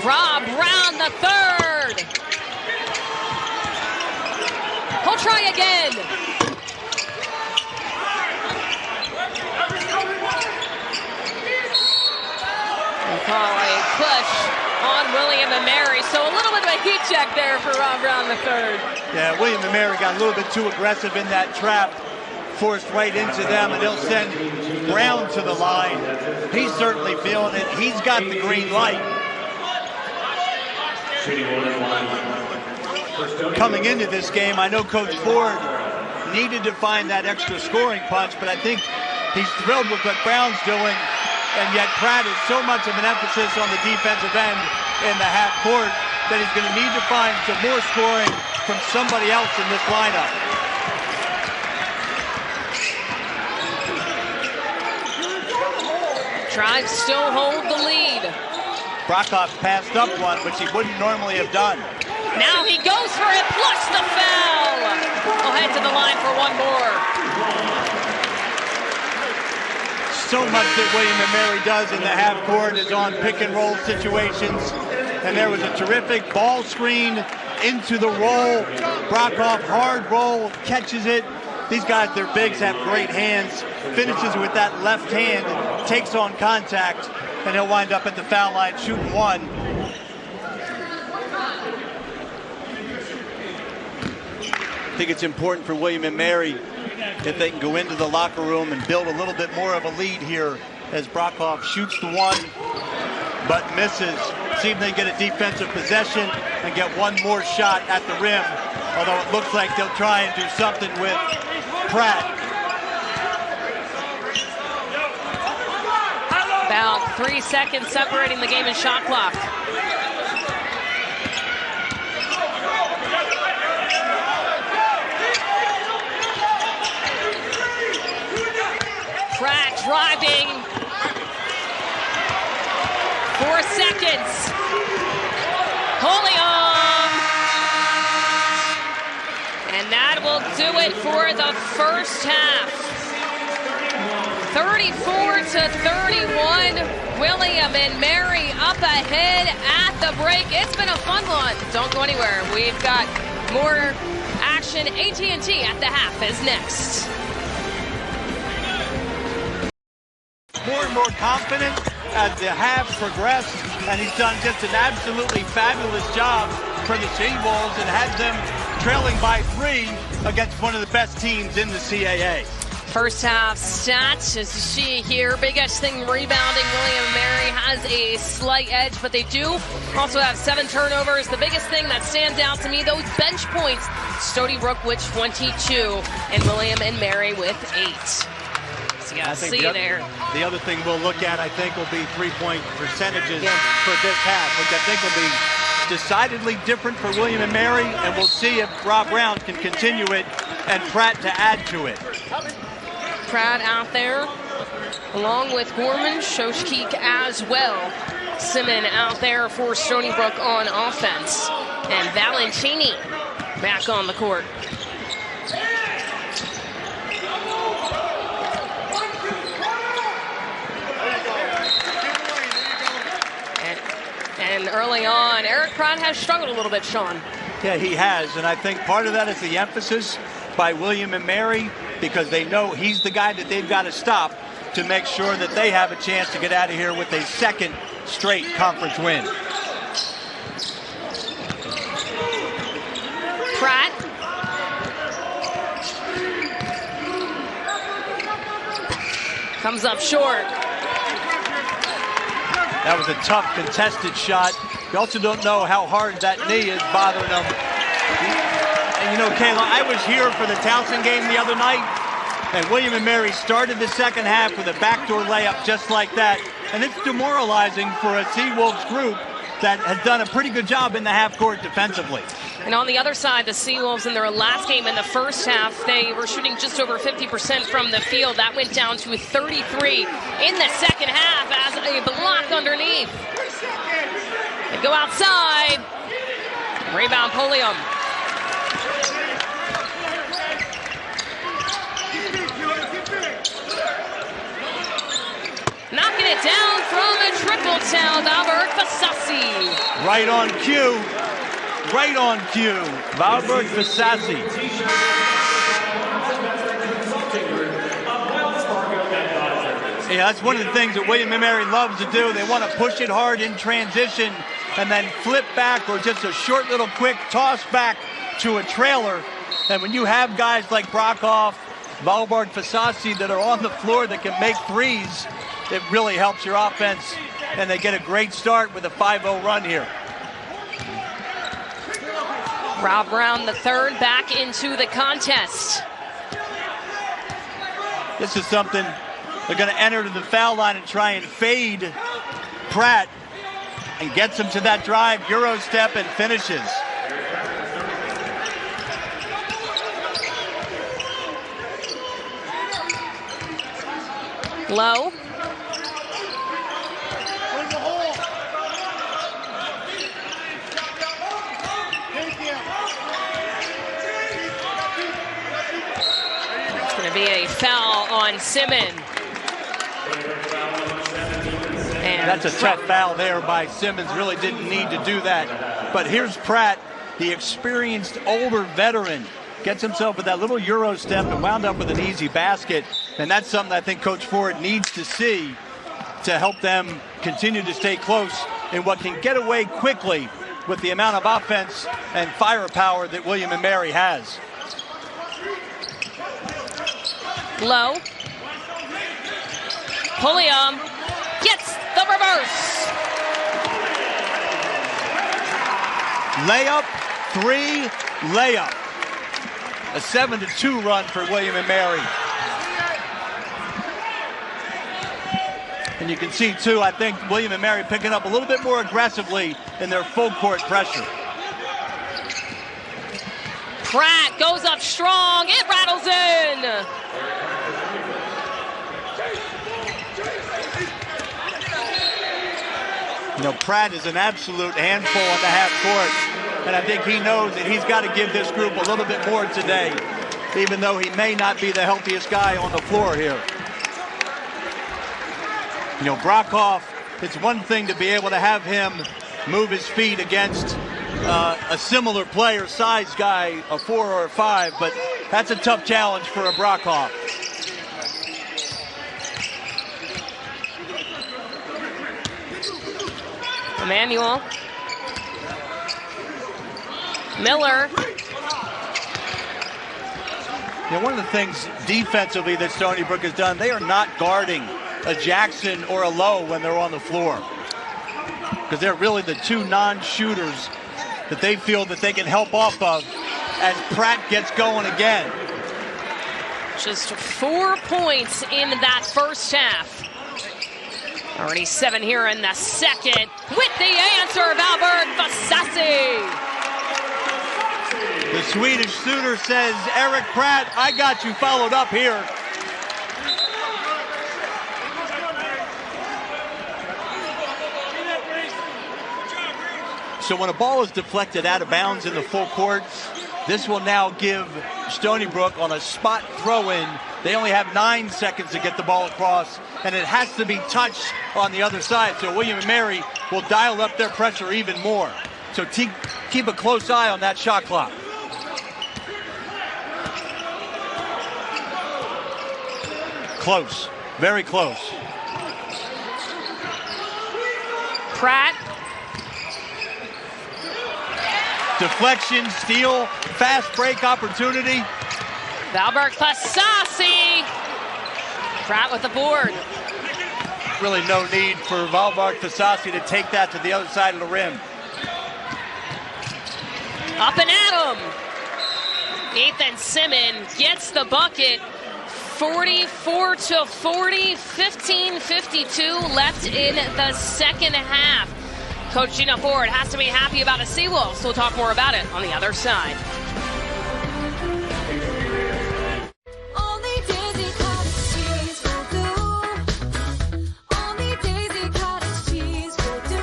Rob Brown the third. He'll try again. Call a push on William & Mary. So a little bit of a heat check there for Rob Brown the third. Yeah, William & Mary got a little bit too aggressive in that trap, forced right into them, and they'll send Brown to the line. He's certainly feeling it. He's got the green light. Coming into this game, I know Coach Ford needed to find that extra scoring punch, but I think he's thrilled with what Brown's doing. And yet Pratt is so much of an emphasis on the defensive end in the half court that he's going to need to find some more scoring from somebody else in this lineup. Tribe still hold the lead. Brokoff passed up one, which he wouldn't normally have done. Now he goes for it, plus the foul. He'll head to the line for 1 more. So much that William & Mary does in the half court is on pick and roll situations. And there was a terrific ball screen into the roll. Brokoff, hard roll, catches it. These guys, their bigs, have great hands. Finishes with that left hand, takes on contact, and he'll wind up at the foul line shooting one. I think it's important for William and Mary if they can go into the locker room and build a little bit more of a lead here as Brockhoff shoots the one but misses. See if they get a defensive possession and get one more shot at the rim, although it looks like they'll try and do something with Pratt. About 3 seconds separating the game in shot clock. Pratt driving. 4 seconds. Pulliam. And that will do it for the first half. 34-31. William and Mary up ahead at the break. It's been a fun one. Don't go anywhere. We've got more action. AT&T at the half is next. More and more confident as the halves progress, and he's done just an absolutely fabulous job for the Seawolves and had them trailing by 3 against one of the best teams in the CAA. First half stats, as you see here, biggest thing rebounding. William and Mary has a slight edge, but they do also have 7 turnovers. The biggest thing that stands out to me, those bench points. Stony Brook with 22, and William and Mary with 8. So you gotta see there. The other thing we'll look at, I think, will be 3-point percentages for this half, which I think will be decidedly different for William and Mary, and we'll see if Rob Brown can continue it and Pratt to add to it. Pratt out there, along with Gorman, Shoshkeek as well. Simon out there for Stony Brook on offense. And Valentini back on the court. And early on, Eric Pratt has struggled a little bit, Sean. Yeah, he has, and I think part of that is the emphasis by William and Mary, because they know he's the guy that they've got to stop to make sure that they have a chance to get out of here with a second straight conference win. Pratt. Comes up short. That was a tough contested shot. You also don't know how hard that knee is bothering him. And you know, Kayla, I was here for the Towson game the other night, and William and Mary started the second half with a backdoor layup just like that. And it's demoralizing for a Seawolves group that has done a pretty good job in the half court defensively. And on the other side, the Seawolves in their last game in the first half, they were shooting just over 50% from the field. That went down to 33 in the second half as a block underneath. They go outside. Rebound Pulliam. Knocking it down from a triple town, Albert Fasassi. Right on cue. Right on cue. Valberg Fasassi. Yeah, that's one of the things that William and Mary loves to do. They want to push it hard in transition and then flip back, or just a short little quick toss back to a trailer. And when you have guys like Brockhoff, Valberg Fasassi that are on the floor that can make threes, it really helps your offense. And they get a great start with a 5-0 run here. Rob Brown, the third, back into the contest. This is something they're going to enter to the foul line and try and fade Pratt, and gets him to that drive, Euro step, and finishes. Low. It's going to be a foul on Simmons. And that's a tough foul there by Simmons. Really didn't need to do that. But here's Pratt, the experienced older veteran. Gets himself with that little Euro step and wound up with an easy basket. And that's something I think Coach Ford needs to see to help them continue to stay close in what can get away quickly with the amount of offense and firepower that William & Mary has. Low. Pulliam gets the reverse. Layup, 3, layup. A 7-2 run for William & Mary. And you can see, too, I think William & Mary picking up a little bit more aggressively in their full court pressure. Pratt goes up strong. It rattles in. You know, Pratt is an absolute handful on the half court, and I think he knows that he's got to give this group a little bit more today, even though he may not be the healthiest guy on the floor here. You know, Brockhoff, it's one thing to be able to have him move his feet against a similar player, size guy, a 4 or a 5, but that's a tough challenge for a Brockhoff. Emmanuel. Miller. You know, one of the things defensively that Stony Brook has done, they are not guarding a Jackson or a Lowe when they're on the floor, because they're really the two non-shooters that they feel that they can help off of as Pratt gets going again. Just 4 points in that first half. Already 7 here in the second. With the answer, Valberg Fasasi. The Swedish shooter says, Eric Pratt, I got you followed up here. So when a ball is deflected out of bounds in the full court, this will now give Stony Brook on a spot throw-in. They only have 9 seconds to get the ball across, and it has to be touched on the other side. So William & Mary will dial up their pressure even more. So keep a close eye on that shot clock. Close, very close. Pratt. Deflection, steal, fast break opportunity. Valberg Fasasi. Pratt with the board. Really no need for Valberg Fasasi to take that to the other side of the rim. Up and at him. Nathan Simon gets the bucket. 44-40, 15:52 left in the second half. Coach Gina Ford has to be happy about a Seawolves, so we'll talk more about it on the other side. Only Daisy Cottage cheese will do. Only Daisy Cottage cheese will do.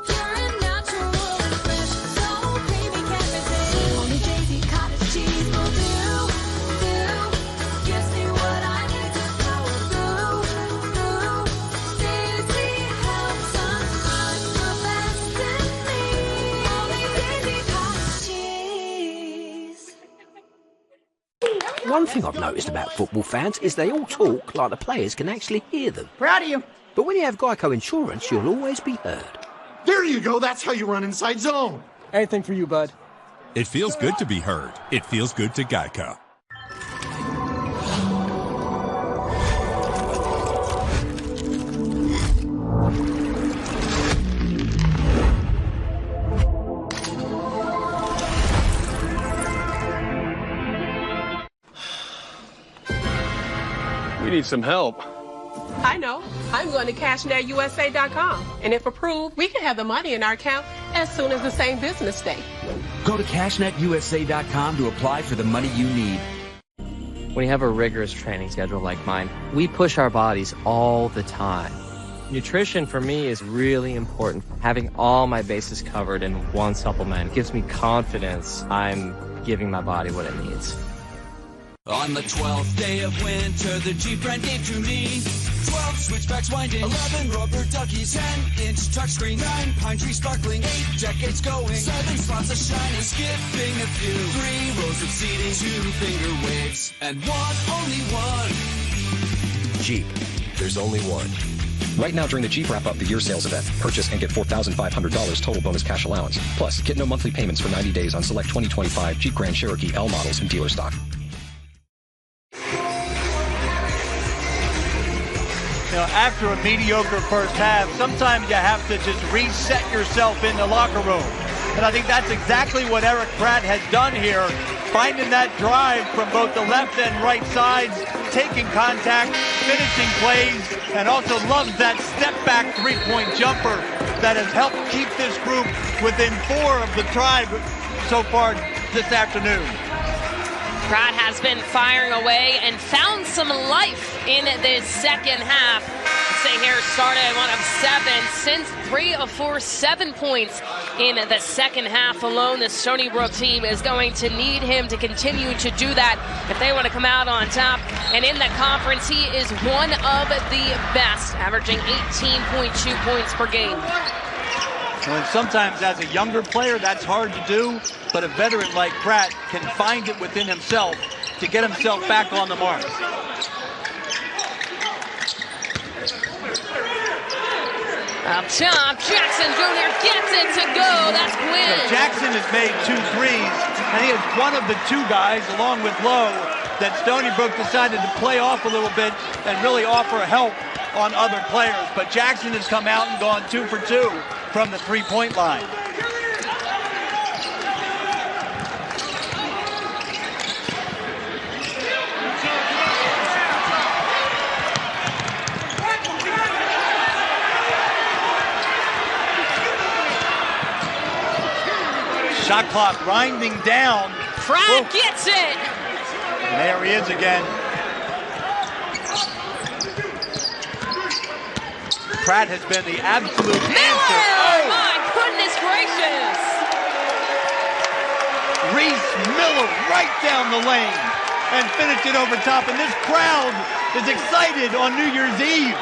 Pure and natural and fresh, so creamy can't resist. Only Daisy Cottage cheese will do. Gives me what I need to power through. Daisy helps unlock the best in me. Only Daisy Cottage cheese. One thing I've noticed about football fans is they all talk like the players can actually hear them. Proud of you. But when you have Geico Insurance, you'll always be heard. There you go. That's how you run inside zone. Anything for you, bud. It feels good to be heard. It feels good to Geico. We need some help. I know. I'm going to CashNetUSA.com. And if approved, we can have the money in our account as soon as the same business day. Go to CashNetUSA.com to apply for the money you need. When you have a rigorous training schedule like mine, we push our bodies all the time. Nutrition for me is really important. Having all my bases covered in one supplement gives me confidence I'm giving my body what it needs. On the 12th day of winter, the Jeep brand gave to me 12 switchbacks winding, 11 rubber duckies, 10-inch touchscreen, 9 pine tree sparkling, 8 decades going, 7 spots of shining, skipping a few, 3 rows of seating, 2 finger waves, and one, only one. Jeep. there's only one. Right now during the Jeep Wrap-Up the Year sales event, purchase and get $4,500 total bonus cash allowance. Plus, get no monthly payments for 90 days on select 2025 Jeep Grand Cherokee L models in dealer stock. You know, after a mediocre first half, sometimes you have to just reset yourself in the locker room. And I think that's exactly what Eric Pratt has done here, finding that drive from both the left and right sides, taking contact, finishing plays, and also loves that step-back three-point jumper that has helped keep this group within 4 of the tribe so far this afternoon. Pratt has been firing away and found some life in this second half. Let's say here started 1 of 7, since 3 of 4, 7 points in the second half alone. The Stony Brook team is going to need him to continue to do that if they want to come out on top. And in the conference, he is one of the best, averaging 18.2 points per game. And sometimes as a younger player, that's hard to do, but a veteran like Pratt can find it within himself to get himself back on the mark. Up top, Jackson Jr. gets it to go. That's Quinn. So Jackson has made 2 threes, and he is one of the 2 guys, along with Lowe, that Stony Brook decided to play off a little bit and really offer help on other players. But Jackson has come out and gone 2 for 2 from the three-point line. Shot clock grinding down. Pratt gets it. And there he is again. Pratt has been the absolute answer. Oh, my goodness gracious. Reese Miller right down the lane and finished it over top. And this crowd is excited on New Year's Eve.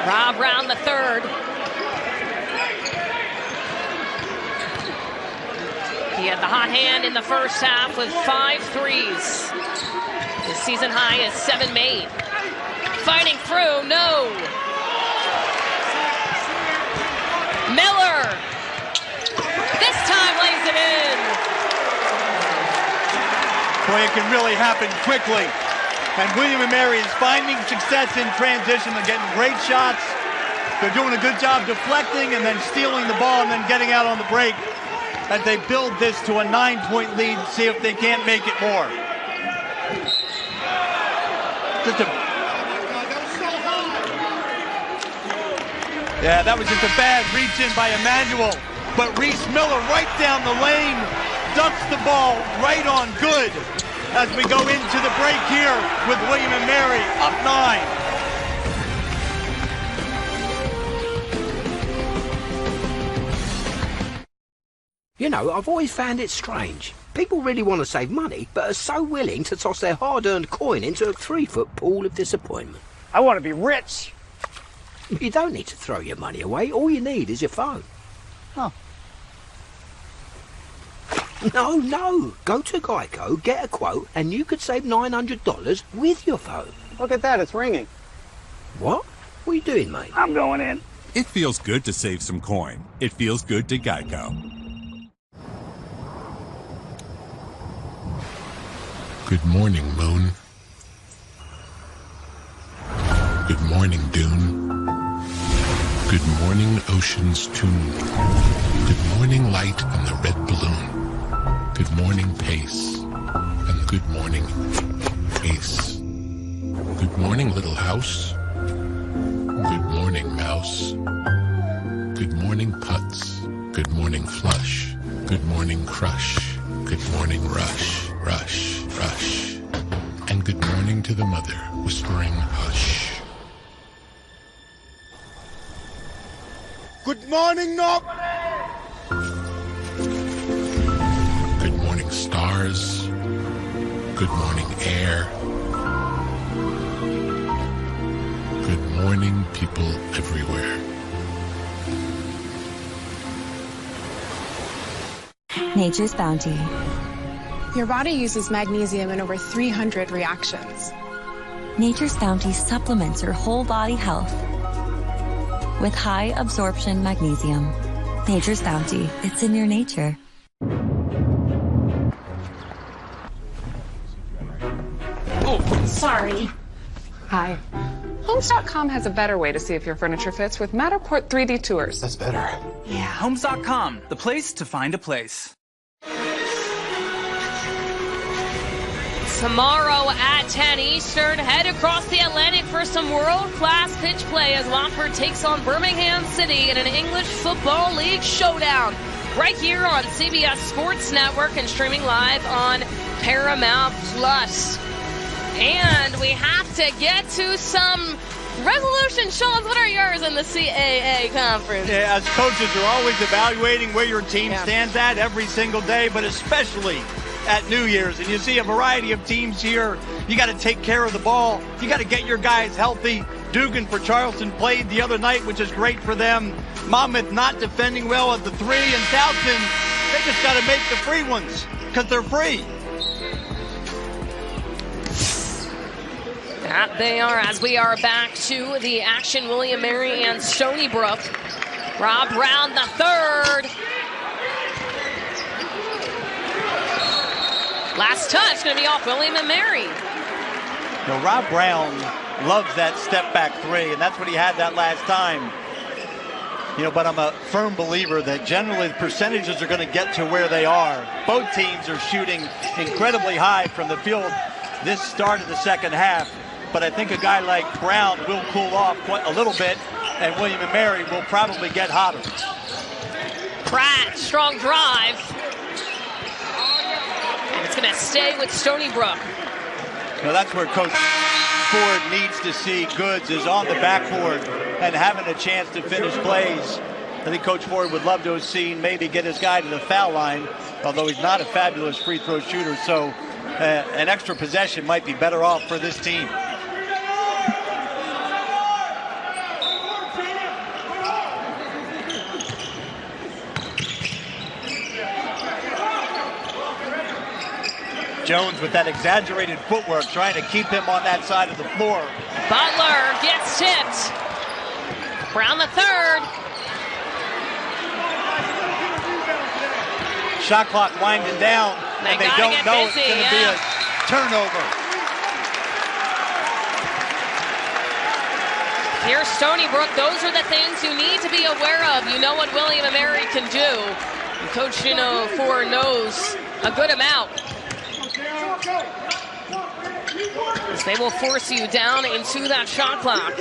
Rob Brown the third. He had the hot hand in the first half with 5 threes. His season high is 7 made. Fighting through, no. Miller. This time lays it in. Boy, it can really happen quickly. And William and Mary is finding success in transition. They're getting great shots. They're doing a good job deflecting and then stealing the ball and then getting out on the break as they build this to a 9-point lead and see if they can't make it more. Yeah, that was just a bad reach in by Emmanuel. But Reese Miller right down the lane, ducks the ball right on good as we go into the break here with William and Mary up 9. You know, I've always found it strange. People really want to save money, but are so willing to toss their hard-earned coin into a 3-foot pool of disappointment. I want to be rich. You don't need to throw your money away. All you need is your phone. Oh. No. Go to Geico, get a quote, and you could save $900 with your phone. Look at that, it's ringing. What? What are you doing, mate? I'm going in. It feels good to save some coin. It feels good to Geico. Good morning, Moon. Good morning, Dune. Good morning, Ocean's Tune. Good morning, Light on the Red Balloon. Good morning, Pace. And good morning, Ace. Good morning, Little House. Good morning, Mouse. Good morning, Putz. Good morning, Flush. Good morning, Crush. Good morning, Rush. Rush, rush. And good morning to the mother, whispering hush. Good morning, Knock. Good morning, stars. Good morning, air. Good morning, people everywhere. Nature's Bounty. Your body uses magnesium in over 300 reactions. Nature's Bounty supplements your whole body health with high absorption magnesium. Nature's Bounty, it's in your nature. Oh, sorry. Hi. Homes.com has a better way to see if your furniture fits with Matterport 3D Tours. That's better. Yeah, Homes.com, the place to find a place. Tomorrow at 10 Eastern, head across the Atlantic for some world-class pitch play as Watford takes on Birmingham City in an English Football League showdown. Right here on CBS Sports Network and streaming live on Paramount Plus. And we have to get to some resolutions. Sean, what are yours in the CAA conference? Yeah, as coaches, you're always evaluating where your team stands at every single day, but especially at New Year's. And you see a variety of teams here. You got to take care of the ball. You got to get your guys healthy. Dugan for Charleston played the other night, which is great for them. Monmouth not defending well at the 3. And Southton, they just got to make the free ones because they're free. That they are, as we are back to the action. William Mary and Stony Brook. Rob Brown the third. Last touch going to be off William and Mary. Now, Rob Brown loves that step back 3, and that's what he had that last time. You know, but I'm a firm believer that generally the percentages are going to get to where they are. Both teams are shooting incredibly high from the field this start of the second half. But I think a guy like Brown will cool off quite a little bit, and William and Mary will probably get hotter. Pratt, strong drive. And it's going to stay with Stony Brook. Now that's where Coach Ford needs to see Goods is on the backboard and having a chance to finish plays. I think Coach Ford would love to have seen maybe get his guy to the foul line, although he's not a fabulous free throw shooter, so an extra possession might be better off for this team. Jones with that exaggerated footwork, trying to keep him on that side of the floor. Butler gets tipped. Brown the third. Shot clock winding down, and they don't know it's going to be a turnover. Here's Stony Brook. Those are the things you need to be aware of. You know what William and Mary can do. And Coach Ford knows a good amount. They will force you down into that shot clock.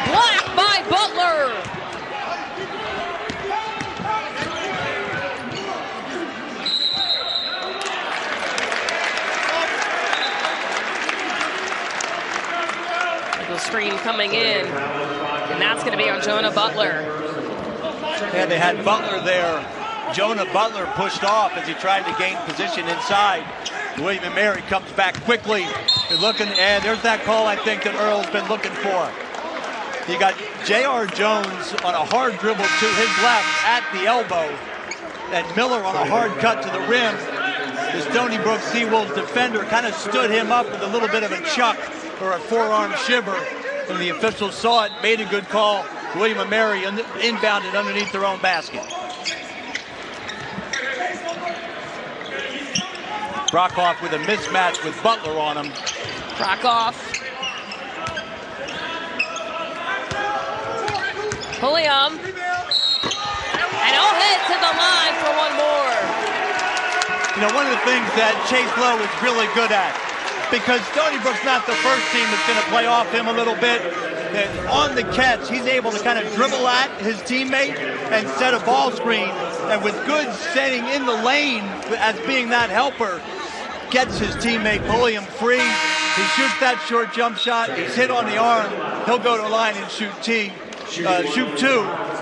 Blocked by Butler. Little screen coming in, and that's going to be on Jonah Butler. Yeah, they had Butler there. Jonah Butler pushed off as he tried to gain position inside. William and Mary comes back quickly. They're looking, and there's that call I think that Earl's been looking for. You got J.R. Jones on a hard dribble to his left at the elbow, and Miller on a hard cut to the rim. The Stony Brook Seawolves defender kind of stood him up with a little bit of a chuck or a forearm shiver, and the officials saw it, made a good call. William and Mary inbounded underneath their own basket. Brockoff with a mismatch with Butler on him. Brockoff. Pulliam. And all head to the line for one more. You know, one of the things that Chase Lowe is really good at, because Stony Brook's not the first team that's going to play off him a little bit. And on the catch, he's able to kind of dribble at his teammate and set a ball screen. And with Goods setting in the lane as being that helper, gets his teammate Pulliam free. He shoots that short jump shot. He's hit on the arm. He'll go to the line and shoot two,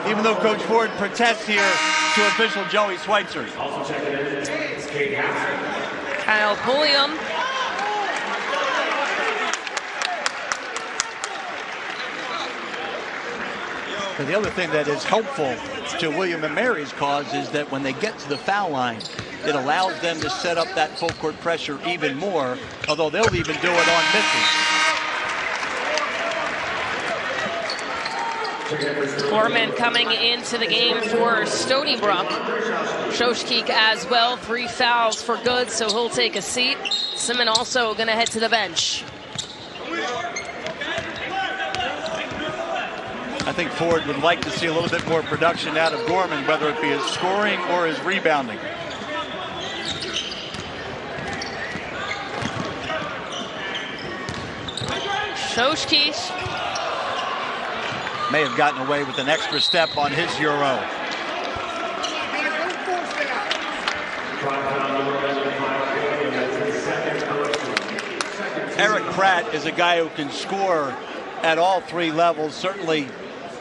even though Coach Ford protests here to official Joey Schweitzer. Kyle Pulliam. But the other thing that is helpful to William and Mary's cause is that when they get to the foul line, it allows them to set up that full court pressure even more, although they'll even do it on misses. Gorman coming into the game for Stony Brook. Shoshkik as well, 3 fouls for good, so he'll take a seat. Simon also going to head to the bench. I think Ford would like to see a little bit more production out of Gorman, whether it be his scoring or his rebounding. Shoshkik may have gotten away with an extra step on his Euro. Eric Pratt is a guy who can score at all 3 levels, certainly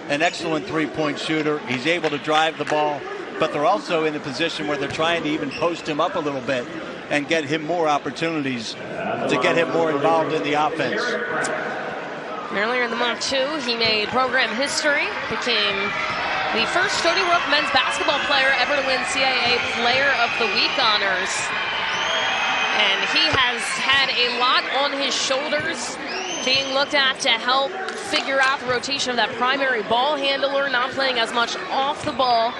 an excellent three-point shooter. He's able to drive the ball, but they're also in a position where they're trying to even post him up a little bit and get him more opportunities to get him more involved in the offense. Earlier in the month, too, he made program history, became the first Stony Brook men's basketball player ever to win CAA Player of the Week honors. And he has had a lot on his shoulders, being looked at to help figure out the rotation of that primary ball handler, not playing as much off the ball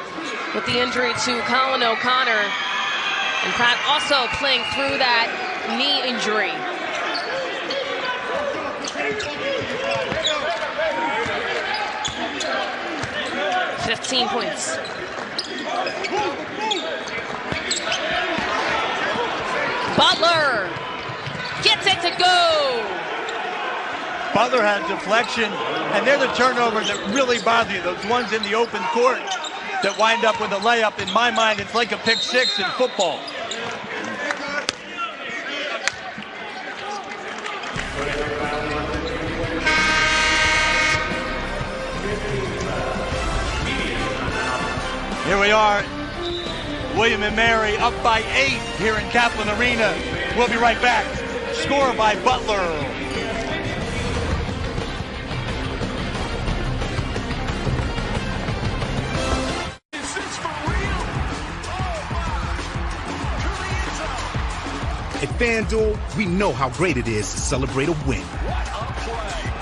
with the injury to Colin O'Connor. And Pratt also playing through that knee injury. $15 points. Butler gets it to go. Butler has deflection, and they're the turnovers that really bother you. Those ones in the open court that wind up with a layup. In my mind, it's like a pick 6 in football. Here we are, William and Mary up by 8 here in Kaplan Arena. We'll be right back. Score by Butler. At FanDuel, we know how great it is to celebrate a win.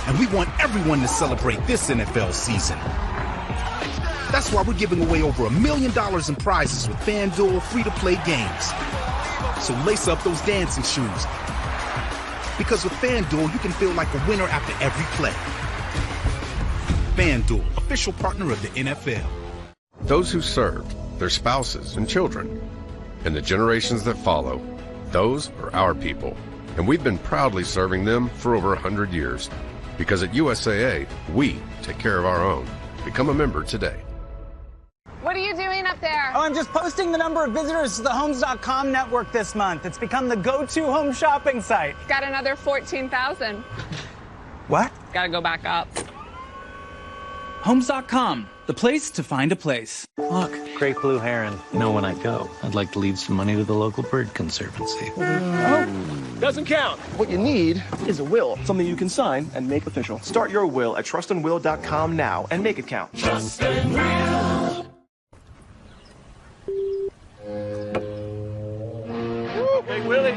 And we want everyone to celebrate this NFL season. That's why we're giving away over $1 million in prizes with FanDuel free-to-play games. So lace up those dancing shoes. Because with FanDuel, you can feel like a winner after every play. FanDuel, official partner of the NFL. Those who served, their spouses and children, and the generations that follow, those are our people. And we've been proudly serving them for over 100 years. Because at USAA, we take care of our own. Become a member today. What are you doing up there? Oh, I'm just posting the number of visitors to the Homes.com network this month. It's become the go-to home shopping site. Got another 14,000. What? Gotta go back up. Homes.com, the place to find a place. Look, great blue heron. You know, when I go, I'd like to leave some money to the local bird conservancy. Oh, doesn't count. What you need is a will, something you can sign and make official. Start your will at trustandwill.com now and make it count. Trust and Will. Big Willie.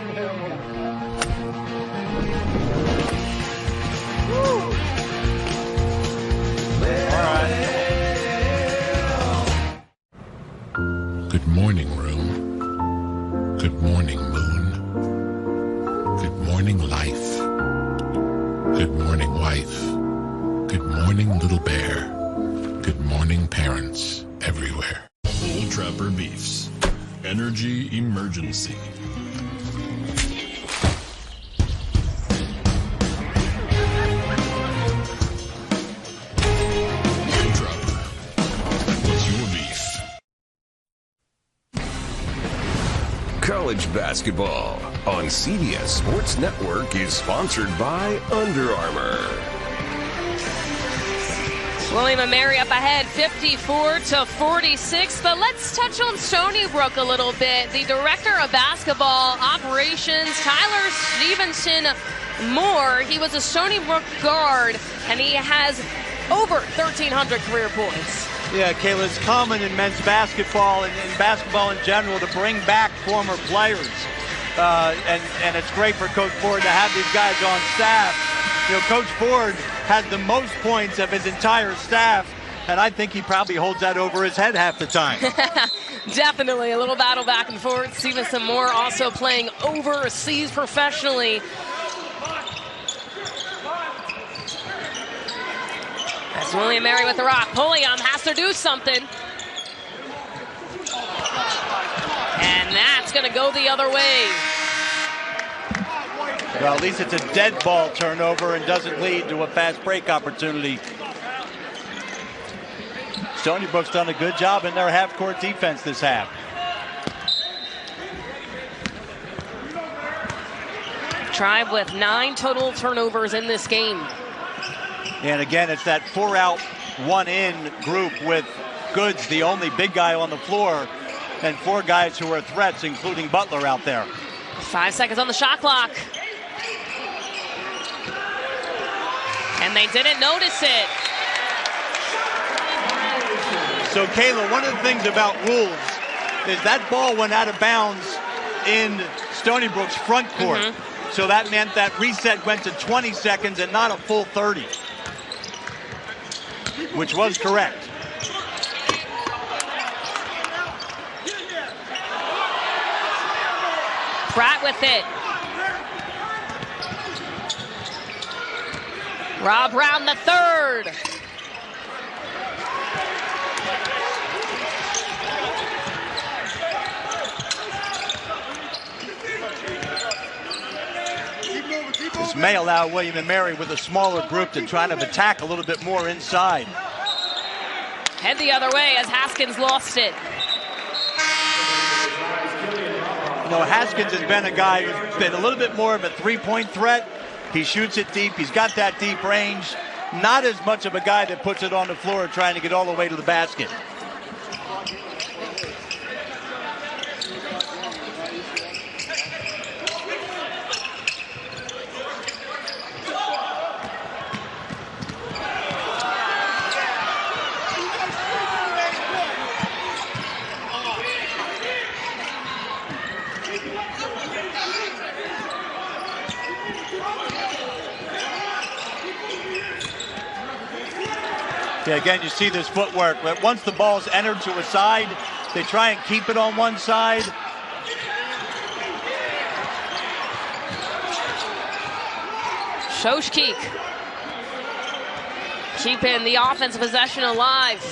Good morning, room. Good morning, moon. Good morning, life. Good morning, wife. Good morning, little bear. Good morning, parents everywhere. Bull Trapper Beefs. Energy emergency. Bull Trapper. What's your beef? College basketball on CBS Sports Network is sponsored by Under Armour. William and Mary up ahead 54-46, but let's touch on Stony Brook a little bit. The director of basketball operations, Tyler Stevenson Moore, he was a Stony Brook guard, and he has over 1,300 career points. Yeah, Kayla, it's common in men's basketball and in basketball in general to bring back former players. And it's great for Coach Ford to have these guys on staff. You know, Coach Ford has the most points of his entire staff, and I think he probably holds that over his head half the time. Definitely a little battle back and forth. Stevenson Moore also playing overseas professionally. That's William Mary with the rock. Pulliam has to do something. And that's going to go the other way. Well, at least it's a dead ball turnover and doesn't lead to a fast break opportunity. Stony Brook's done a good job in their half-court defense this half. Tribe with 9 total turnovers in this game. And again, it's that 4-out, 1-in group with Goods, the only big guy on the floor, and 4 guys who are threats, including Butler out there. 5 seconds on the shot clock. And they didn't notice it. So, Kayla, one of the things about rules is that ball went out of bounds in Stony Brook's front court. So that meant that reset went to 20 seconds and not a full 30, which was correct. Pratt with it. Rob Brown the third. This may allow William and Mary with a smaller group to try to attack a little bit more inside. Head the other way as Haskins lost it. You know, Haskins has been a guy who's been a little bit more of a three-point threat. He shoots it deep. He's got that deep range. Not as much of a guy that puts it on the floor trying to get all the way to the basket. Yeah, again, you see this footwork, but once the ball's entered to a side, they try and keep it on one side. Shoshkeek keeping the offense possession alive.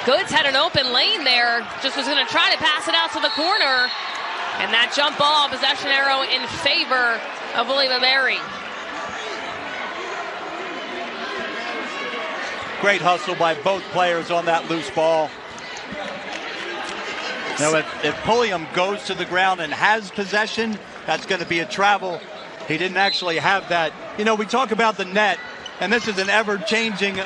Goods had an open lane there, just was going to try to pass it out to the corner. And that jump ball possession arrow in favor of William & Mary. Great hustle by both players on that loose ball. Now, if Pulliam goes to the ground and has possession, that's going to be a travel. He didn't actually have that. You know, we talk about the net, and this is an ever-changing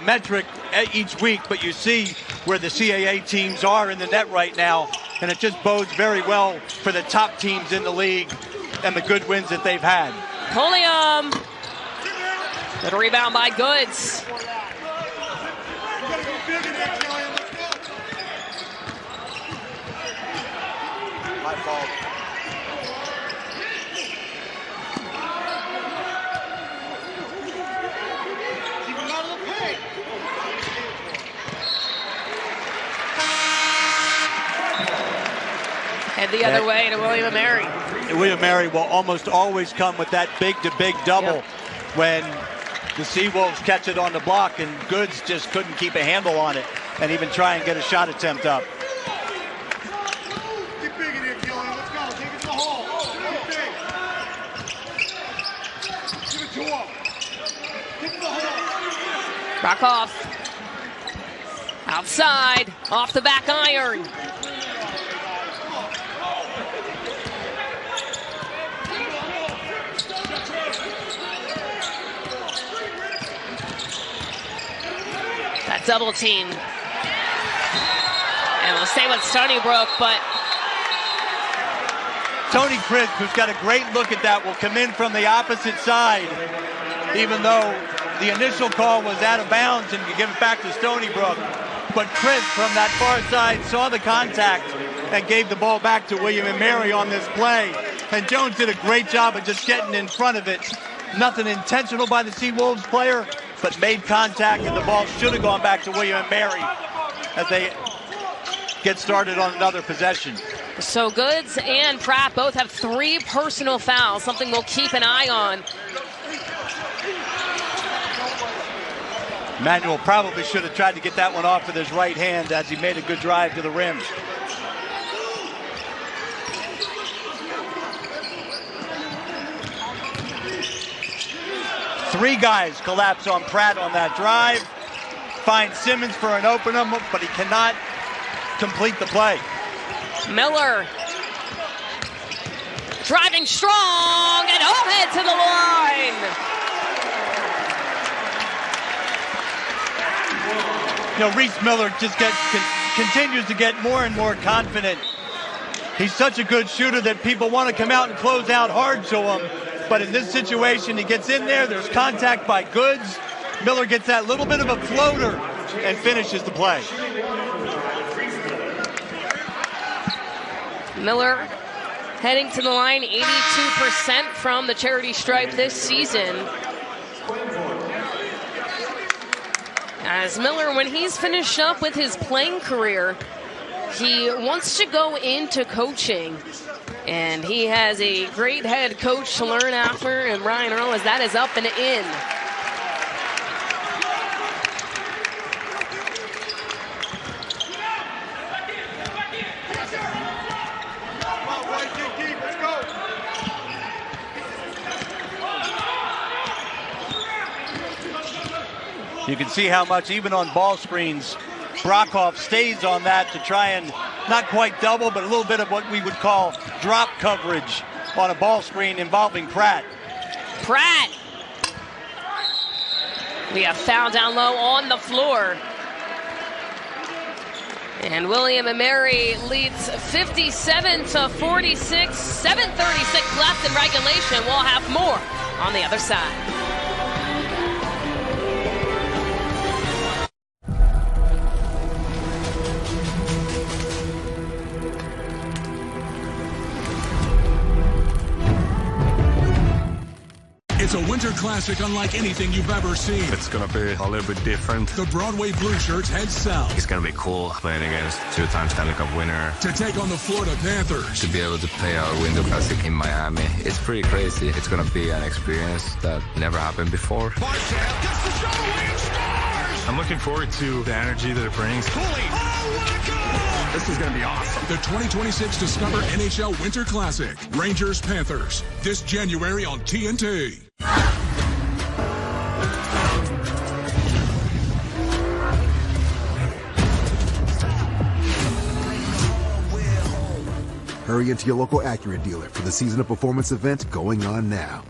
metric each week, but you see where the CAA teams are in the net right now, and it just bodes very well for the top teams in the league and the good wins that they've had. Pulliam. Good rebound by Goods. My fault. Head the other way to William & Mary. William & Mary will almost always come with that big-to-big double when the Seawolves catch it on the block, and Goods just couldn't keep a handle on it and even try and get a shot attempt up. Get big in here, Kelly. Let's go. Take it to the hole. Get big. Give it to him. Get to the hole. Rock off. Outside. Off the back iron. That double team. And we'll stay with Stony Brook, but Tony Crisp, who's got a great look at that, will come in from the opposite side, even though the initial call was out of bounds and you give it back to Stony Brook. But Crisp from that far side saw the contact and gave the ball back to William and Mary on this play. And Jones did a great job of just getting in front of it. Nothing intentional by the Seawolves player, but made contact, and the ball should have gone back to William and Mary as they get started on another possession. So Goods and Pratt both have 3 personal fouls, something we'll keep an eye on. Manuel probably should have tried to get that one off with his right hand as he made a good drive to the rim. Three guys collapse on Pratt on that drive. Finds Simmons for an opener, but he cannot complete the play. Miller driving strong and overhead to the line. You know, Reese Miller just continues to get more and more confident. He's such a good shooter that people want to come out and close out hard to him. But in this situation, he gets in there, there's contact by Goods. Miller gets that little bit of a floater and finishes the play. Miller heading to the line, 82% from the charity stripe this season. As Miller, when he's finished up with his playing career, he wants to go into coaching. And he has a great head coach to learn after, and Ryan Earl, as that is up and in. You can see how much, even on ball screens, Brockhoff stays on that to try and not quite double, but a little bit of what we would call drop coverage on a ball screen involving Pratt. Pratt. We have foul down low on the floor. And William and Mary leads 57-46, 7:36 left in regulation. We'll have more on the other side. It's a winter classic unlike anything you've ever seen. It's going to be a little bit different. The Broadway Blue Shirts head south. It's going to be cool playing against 2-time Stanley Cup winner. To take on the Florida Panthers. To be able to play our Winter Classic in Miami, it's pretty crazy. It's going to be an experience that never happened before. I'm looking forward to the energy that it brings. This is going to be awesome. The 2026 Discover NHL Winter Classic. Rangers Panthers. This January on TNT. Hurry into your local Acura dealer for the Season of Performance event going on now.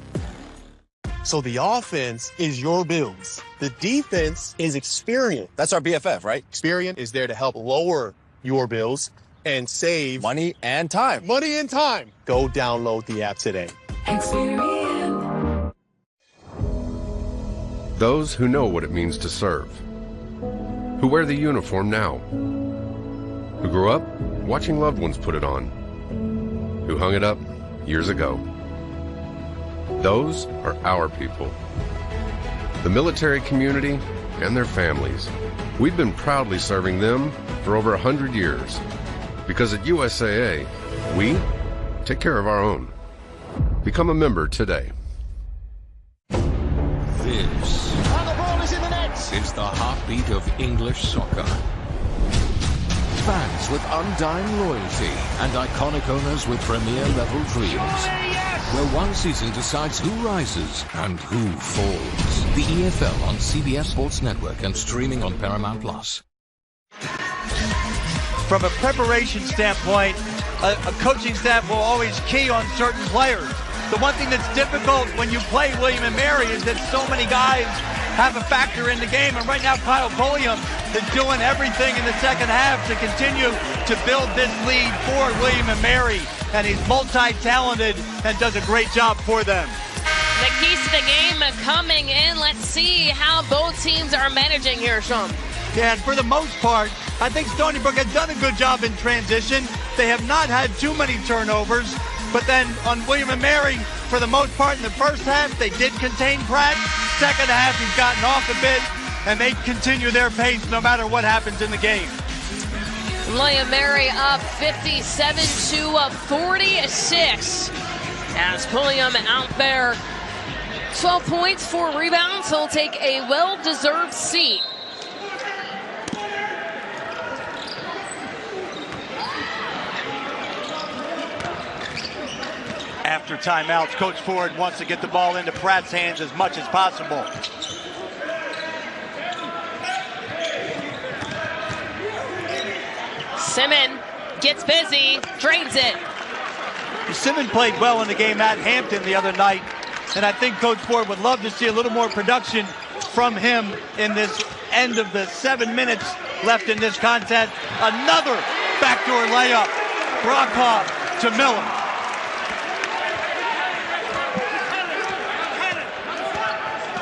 So the offense is your bills. The defense is Experian. That's our BFF, right? Experian is there to help lower your bills and save money and time. Money and time. Go download the app today. Experian. Those who know what it means to serve, who wear the uniform now, who grew up watching loved ones put it on, who hung it up years ago. Those are our people. The military community and their families. We've been proudly serving them for over 100 years. Because at USAA, we take care of our own. Become a member today. This is the heartbeat of English soccer. Fans with undying loyalty and iconic owners with premier-level dreams. Where one season decides who rises and who falls. The EFL on CBS Sports Network and streaming on Paramount+. From a preparation standpoint, a coaching staff will always key on certain players. The one thing that's difficult when you play William and Mary is that so many guys have a factor in the game. And right now, Kyle Pulliam is doing everything in the second half to continue to build this lead for William and Mary. And he's multi-talented and does a great job for them. The keys to the game coming in. Let's see how both teams are managing here, Sean. Yeah, and for the most part, I think Stony Brook has done a good job in transition. They have not had too many turnovers. But then on William and Mary, for the most part in the first half, they did contain Pratt. Second half, he's gotten off a bit, and they continue their pace no matter what happens in the game. William Mary up 57-46 as Pulliam out there. 12 points, 4 rebounds. He'll take a well-deserved seat. After timeouts, Coach Ford wants to get the ball into Pratt's hands as much as possible. Simmons gets busy, drains it. Simmons played well in the game at Hampton the other night, and I think Coach Ford would love to see a little more production from him in this end of the 7 minutes left in this contest. Another backdoor layup. Brockhoff to Miller.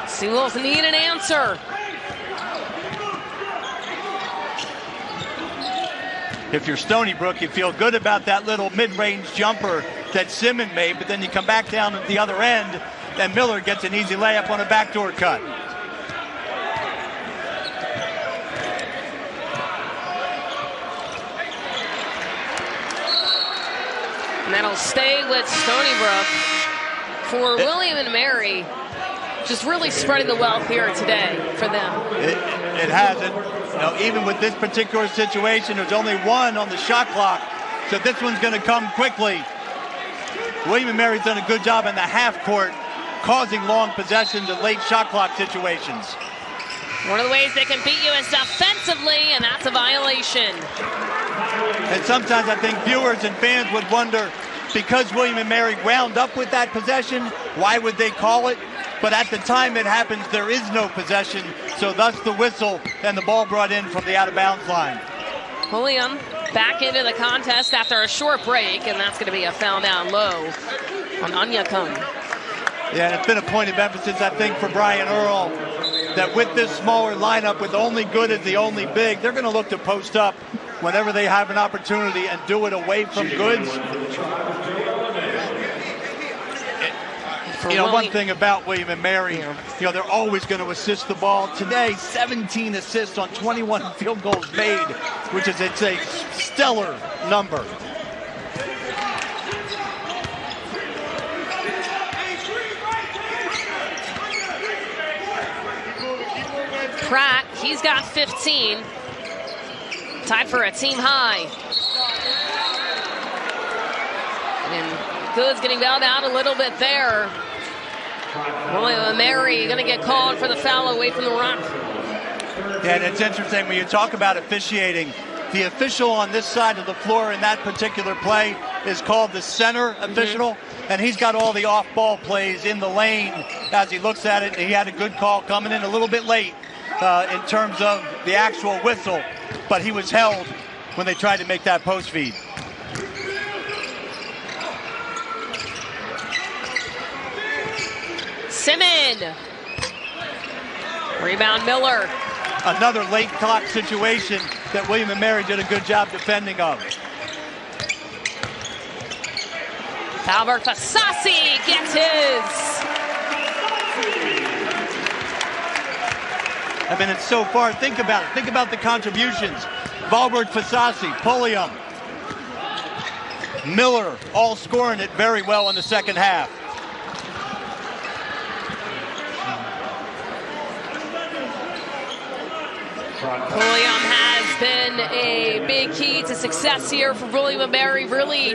Seawolves need an answer. If you're Stony Brook, you feel good about that little mid-range jumper that Simmons made, but then you come back down at the other end, and Miller gets an easy layup on a backdoor cut. And that'll stay with Stony Brook. For William and Mary, just really spreading the wealth here today for them. It hasn't. You know, even with this particular situation, there's only one on the shot clock, so this one's going to come quickly. William and Mary's done a good job in the half court, causing long possessions and late shot clock situations. One of the ways they can beat you is defensively, and that's a violation. And sometimes I think viewers and fans would wonder, because William and Mary wound up with that possession, why would they call it? But at the time it happens, there is no possession, so thus the whistle and the ball brought in from the out-of-bounds line. Pulliam back into the contest after a short break, and that's going to be a foul down low on Onyekun. Yeah, and it's been a point of emphasis, I think, for Brian Earl, that with this smaller lineup, with only good as the only big, they're going to look to post up whenever they have an opportunity and do it away from goods. You know, one thing about William and Mary, you know, they're always going to assist the ball. Today, 17 assists on 21 field goals made, which is a stellar number. Pratt, he's got 15. Tied for a team high. And Goods getting bailed out a little bit there. William and Mary going to get called for the foul away from the rock. Yeah, and it's interesting when you talk about officiating. The official on this side of the floor in that particular play is called the center official, and he's got all the off-ball plays in the lane as he looks at it. He had a good call coming in a little bit late in terms of the actual whistle, but he was held when they tried to make that post feed. Simmons. Rebound Miller. Another late clock situation that William and Mary did a good job defending of. Albert Fasasi gets his. I mean, it's so far. Think about it. Think about the contributions. Valbert Fasasi, Pulliam, Miller, all scoring it very well in the second half. Pulliam has been a big key to success here for William and Mary. Really,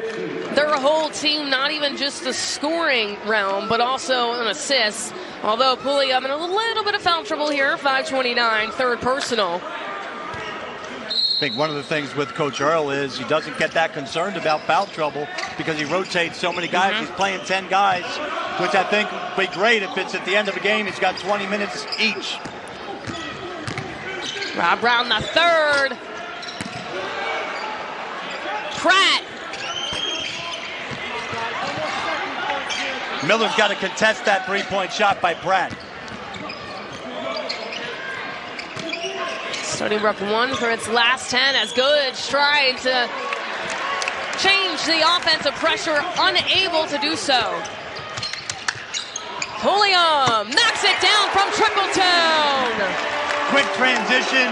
their whole team, not even just the scoring realm, but also an assist. Although Pulliam in a little bit of foul trouble here, 5:29, third personal. I think one of the things with Coach Earl is he doesn't get that concerned about foul trouble because he rotates so many guys. He's playing 10 guys which I think would be great if it's at the end of the game. He's got 20 minutes each. Rob Brown, the third. Pratt. Miller's got to contest that three-point shot by Pratt. Stony Brook won for its last 10 as Goodge tried to change the offensive pressure, unable to do so. Pulliam knocks it down from Tripletown. Quick transition.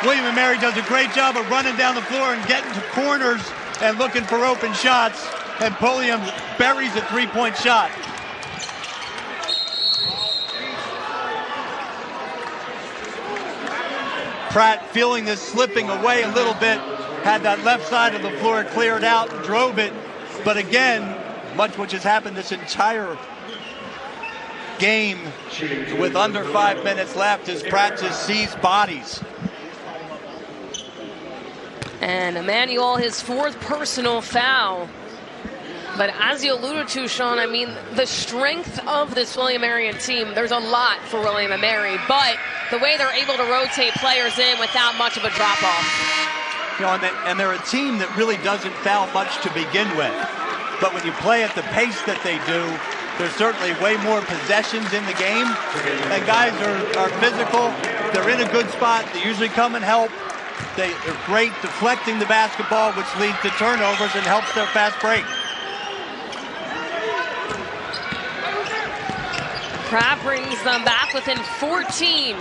William & Mary does a great job of running down the floor and getting to corners and looking for open shots. And Pulliam buries a three-point shot. Pratt feeling this slipping away a little bit, had that left side of the floor cleared out and drove it. But again, much which has happened this entire game with under 5 minutes left as Pratt just sees bodies. And Emmanuel, his fourth personal foul. But as you alluded to, Sean, I mean, the strength of this William & Mary team, there's a lot for William & Mary, but the way they're able to rotate players in without much of a drop-off. You know, and they're a team that really doesn't foul much to begin with. But when you play at the pace that they do, there's certainly way more possessions in the game. And guys are physical. They're in a good spot. They usually come and help. They're great deflecting the basketball, which leads to turnovers and helps their fast break. Pratt brings them back within 14.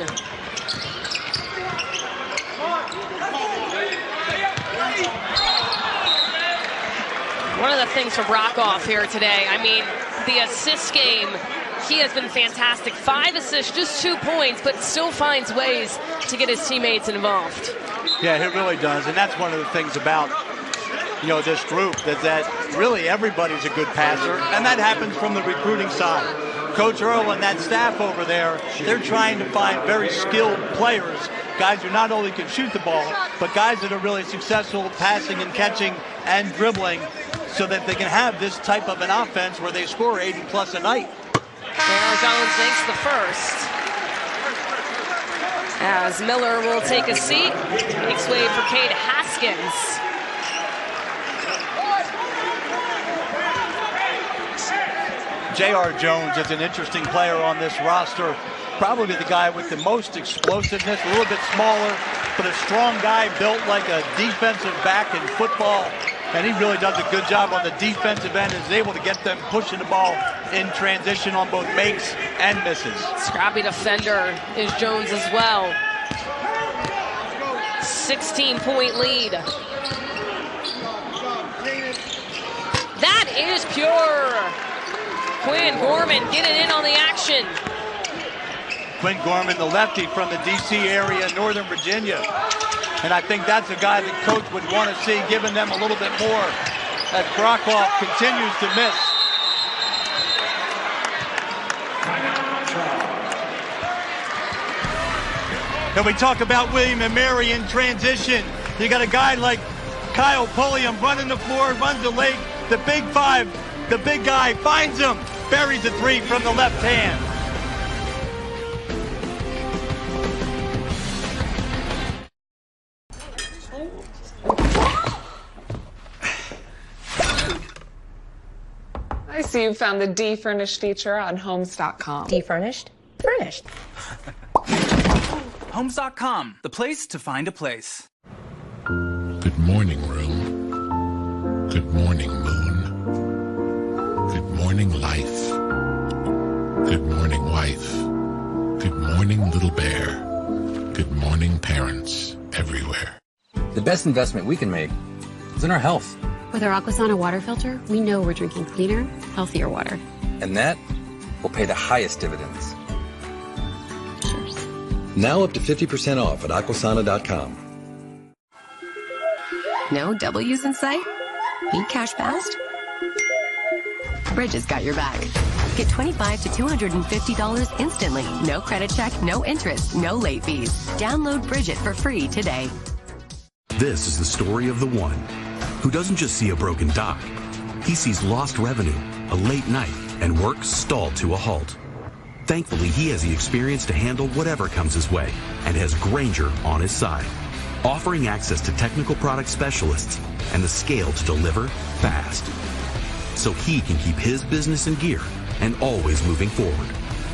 One of the things for Brockoff here today, I mean, the assist game, he has been fantastic. 5 assists, just 2 points, but still finds ways to get his teammates involved. Yeah, he really does, and that's one of the things about, you know, this group, that really everybody's a good passer, and that happens from the recruiting side. Coach Earl and that staff over there, they're trying to find very skilled players, guys who not only can shoot the ball, but guys that are really successful passing and catching and dribbling so that they can have this type of an offense where they score 80-plus a night. Taylor Jones makes the first. As Miller will take a seat, makes way for Cade Haskins. J.R. Jones is an interesting player on this roster. Probably the guy with the most explosiveness, a little bit smaller, but a strong guy built like a defensive back in football. And he really does a good job on the defensive end, is able to get them pushing the ball in transition on both makes and misses. Scrappy defender is Jones as well. 16-point lead. That is pure. Quinn Gorman getting in on the action. Quinn Gorman, the lefty from the D.C. area, Northern Virginia. And I think that's a guy that Coach would want to see, giving them a little bit more as Brockoff continues to miss. And we talk about William & Mary in transition. You got a guy like Kyle Pulliam running the floor, runs the lake, the big five, the big guy finds him, buries a three from the left hand. I see you found the D-Furnished feature on Homes.com. D-Furnished? Furnished. Homes.com, the place to find a place. Good morning, room. Good morning, moon. Good morning, life. Good morning, wife. Good morning, little bear. Good morning, parents everywhere. The best investment we can make is in our health. With our Aquasana water filter, we know we're drinking cleaner, healthier water. And that will pay the highest dividends. Now up to 50% off at Aquasana.com. No W's in sight? Need cash fast? Bridge has got your back. Get $25 to $250 instantly. No credit check, no interest, no late fees. Download Bridget for free today. This is the story of the one who doesn't just see a broken dock. He sees lost revenue, a late night, and work stalled to a halt. Thankfully, he has the experience to handle whatever comes his way and has Grainger on his side, offering access to technical product specialists and the scale to deliver fast, so he can keep his business in gear and always moving forward.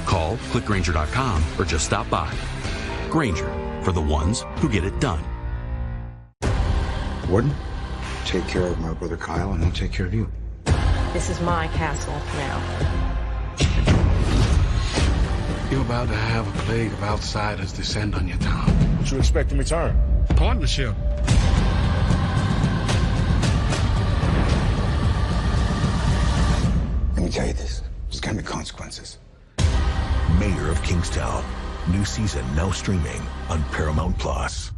Call, click Grainger.com, or just stop by. Grainger, for the ones who get it done. Warden, take care of my brother Kyle, and I'll take care of you. This is my castle now. You're about to have a plague of outsiders descend on your town. What you expect in return? Partnership. Let me tell you this. There's gonna be consequences. Mayor of Kingstown. New season now streaming on Paramount Plus.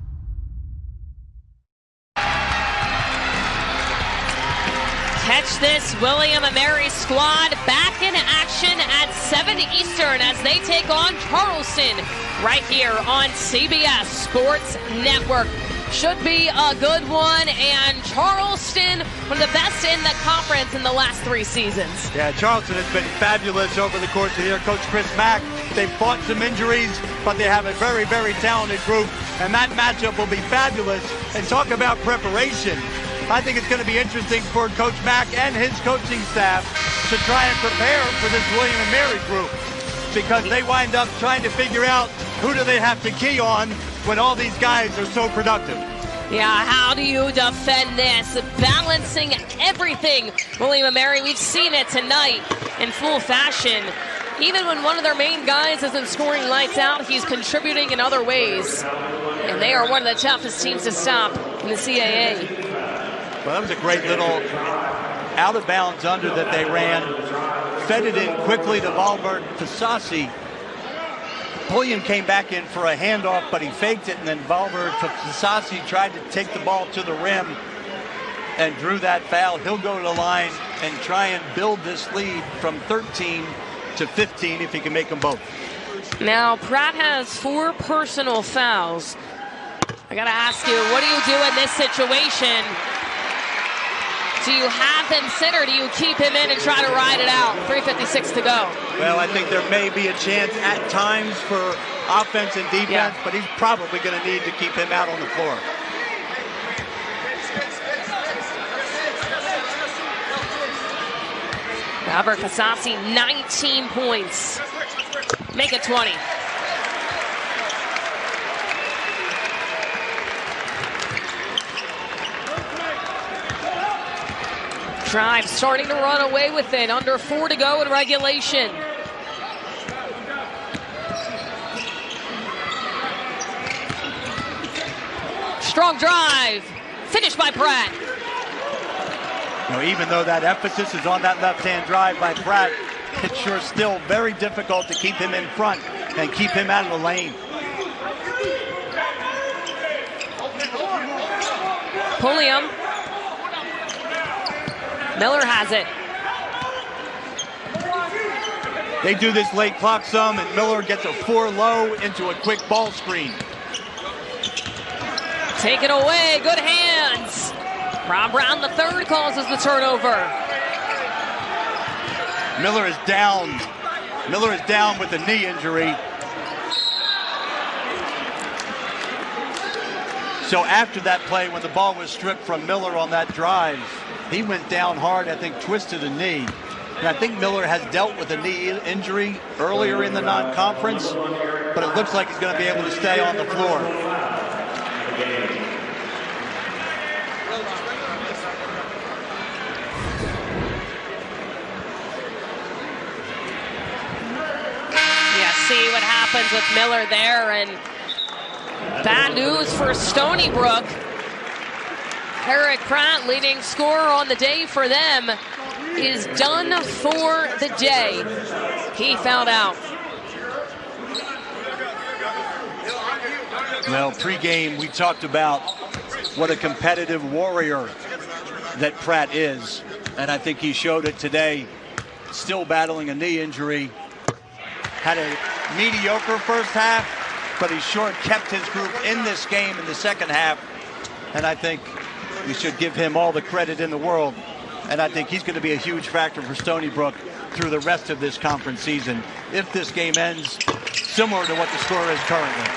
Catch this William & Mary squad back in action at 7 Eastern as they take on Charleston right here on CBS Sports Network. Should be a good one, and Charleston, one of the best in the conference in the last 3 seasons. Yeah, Charleston has been fabulous over the course of the year. Coach Chris Mack, they've fought some injuries, but they have a very, very talented group, and that matchup will be fabulous. And talk about preparation. I think it's going to be interesting for Coach Mack and his coaching staff to try and prepare for this William & Mary group, because they wind up trying to figure out who do they have to key on when all these guys are so productive. Yeah, how do you defend this? Balancing everything. William & Mary, we've seen it tonight in full fashion. Even when one of their main guys isn't scoring lights out, he's contributing in other ways. And they are one of the toughest teams to stop in the CAA. Well, that was a great little out-of-bounds under that they ran. Fed it in quickly to Valverde Fasasi. Pulliam came back in for a handoff, but he faked it, and then Valverde Fasasi tried to take the ball to the rim and drew that foul. He'll go to the line and try and build this lead from 13 to 15 if he can make them both. Now, Pratt has 4 personal fouls. I got to ask you, what do you do in this situation? Do you have him sit, or do you keep him in and try to ride it out? 3:56 to go. Well, I think there may be a chance at times for offense and defense, but he's probably going to need to keep him out on the floor. Albert Fasasi, 19 points. Make it 20. Drive starting to run away with it. Under 4 to go in regulation. Strong drive. Finished by Pratt. You know, even though that emphasis is on that left-hand drive by Pratt, it's sure still very difficult to keep him in front and keep him out of the lane. Pulliam. Miller has it. They do this late clock some, and Miller gets a 4 low into a quick ball screen. Take it away. Good hands. Rob Brown, the third, causes the turnover. Miller is down. Miller is down with a knee injury. So after that play, when the ball was stripped from Miller on that drive, he went down hard, I think twisted a knee. And I think Miller has dealt with a knee injury earlier in the non-conference, but it looks like he's going to be able to stay on the floor. Yeah, see what happens with Miller there, and bad news for Stony Brook. Eric Pratt, leading scorer on the day for them, is done for the day. He fouled out. Well, pregame, we talked about what a competitive warrior that Pratt is, and I think he showed it today. Still battling a knee injury. Had a mediocre first half, but he sure kept his group in this game in the second half, and I think we should give him all the credit in the world and I think he's going to be a huge factor for Stony Brook through the rest of this conference season if this game ends similar to what the score is currently.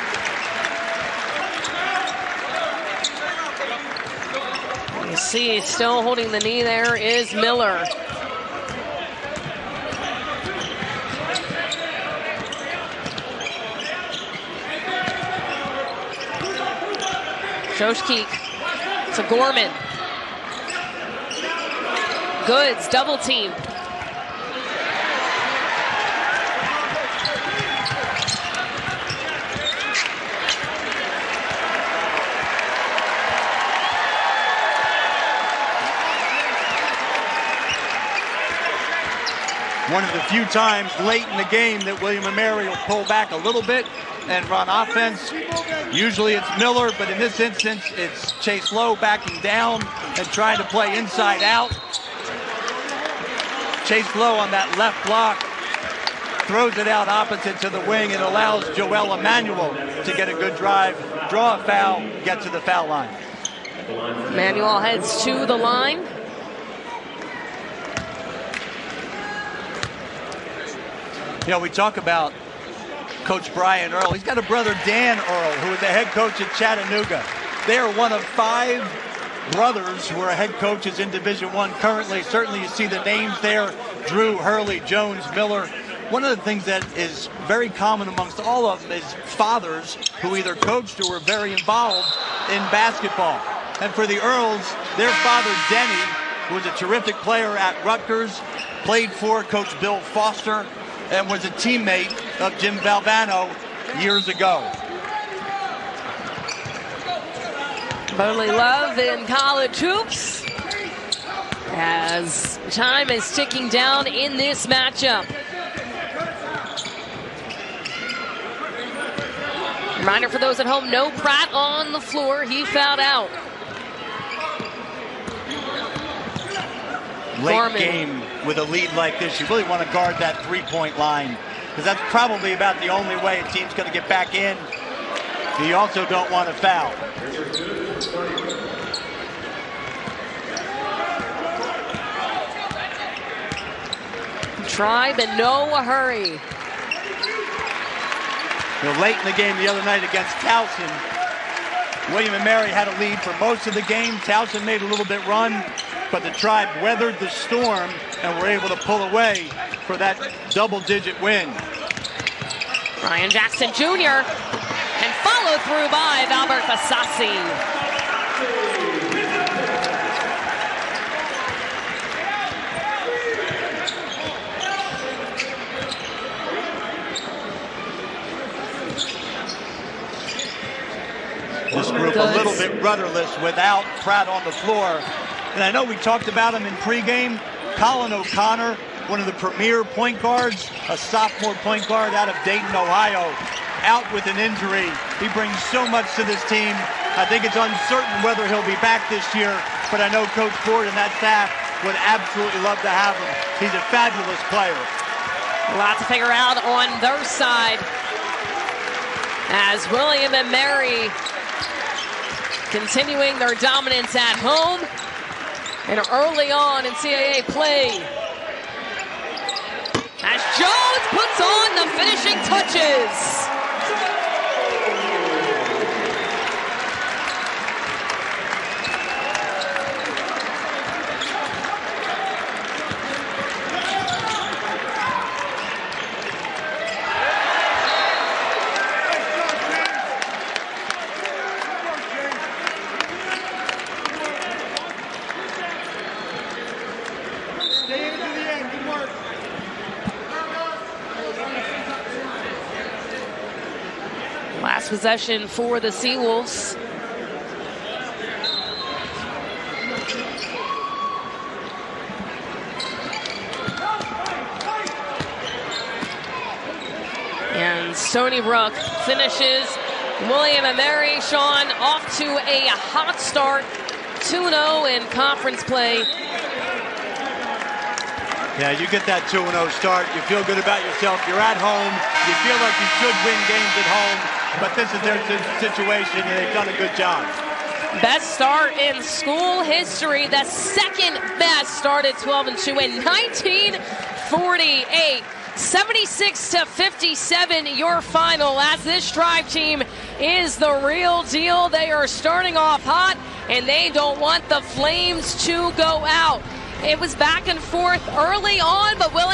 You see, still holding the knee there is Miller. Joshkeek to Gorman. Goods, double team. One of the few times late in the game that William & Mary will pull back a little bit and run offense. Usually it's Miller, but in this instance, it's Chase Lowe backing down and trying to play inside out. Chase Lowe on that left block throws it out opposite to the wing and allows Joel Emmanuel to get a good drive, draw a foul, get to the foul line. Emmanuel heads to the line. You know, we talk about Coach Brian Earl. He's got a brother, Dan Earl, who is the head coach at Chattanooga. They are one of 5 brothers who are head coaches in Division I currently. Certainly you see the names there, Drew, Hurley, Jones, Miller. One of the things that is very common amongst all of them is fathers who either coached or were very involved in basketball. And for the Earls, their father, Denny, who was a terrific player at Rutgers, played for Coach Bill Foster, and was a teammate of Jim Valvano years ago. Burley Love in college hoops as time is ticking down in this matchup. Reminder for those at home, no Pratt on the floor. He fouled out. Late Gorman. game with a lead like this, you really want to guard that three-point line because that's probably about the only way a team's going to get back in. You also don't want to foul. Tribe in no hurry. You know, late in the game the other night against Towson, William & Mary had a lead for most of the game. Towson made a little bit run, but the Tribe weathered the storm and were able to pull away for that double-digit win. Ryan Jackson Jr. and followed through by Valbert Fasasi. This group a little bit rudderless without Pratt on the floor. And I know we talked about him in pregame. Colin O'Connor, one of the premier point guards, a sophomore point guard out of Dayton, Ohio, out with an injury. He brings so much to this team. I think it's uncertain whether he'll be back this year, but I know Coach Ford and that staff would absolutely love to have him. He's a fabulous player. A lot to figure out on their side as William & Mary continuing their dominance at home and early on in CAA play. As Jones puts on the finishing touches. Last possession for the Seawolves. And Stony Brook finishes William & Mary. Sean off to a hot start, 2-0 in conference play. Yeah, you get that 2-0 start. You feel good about yourself. You're at home. You feel like you should win games at home. But this is their situation, and they've done a good job. Best start in school history, the second best start at 12-2 in 1948. 76-57, your final, as this Drive team is the real deal. They are starting off hot, and they don't want the Flames to go out. It was back and forth early on, but will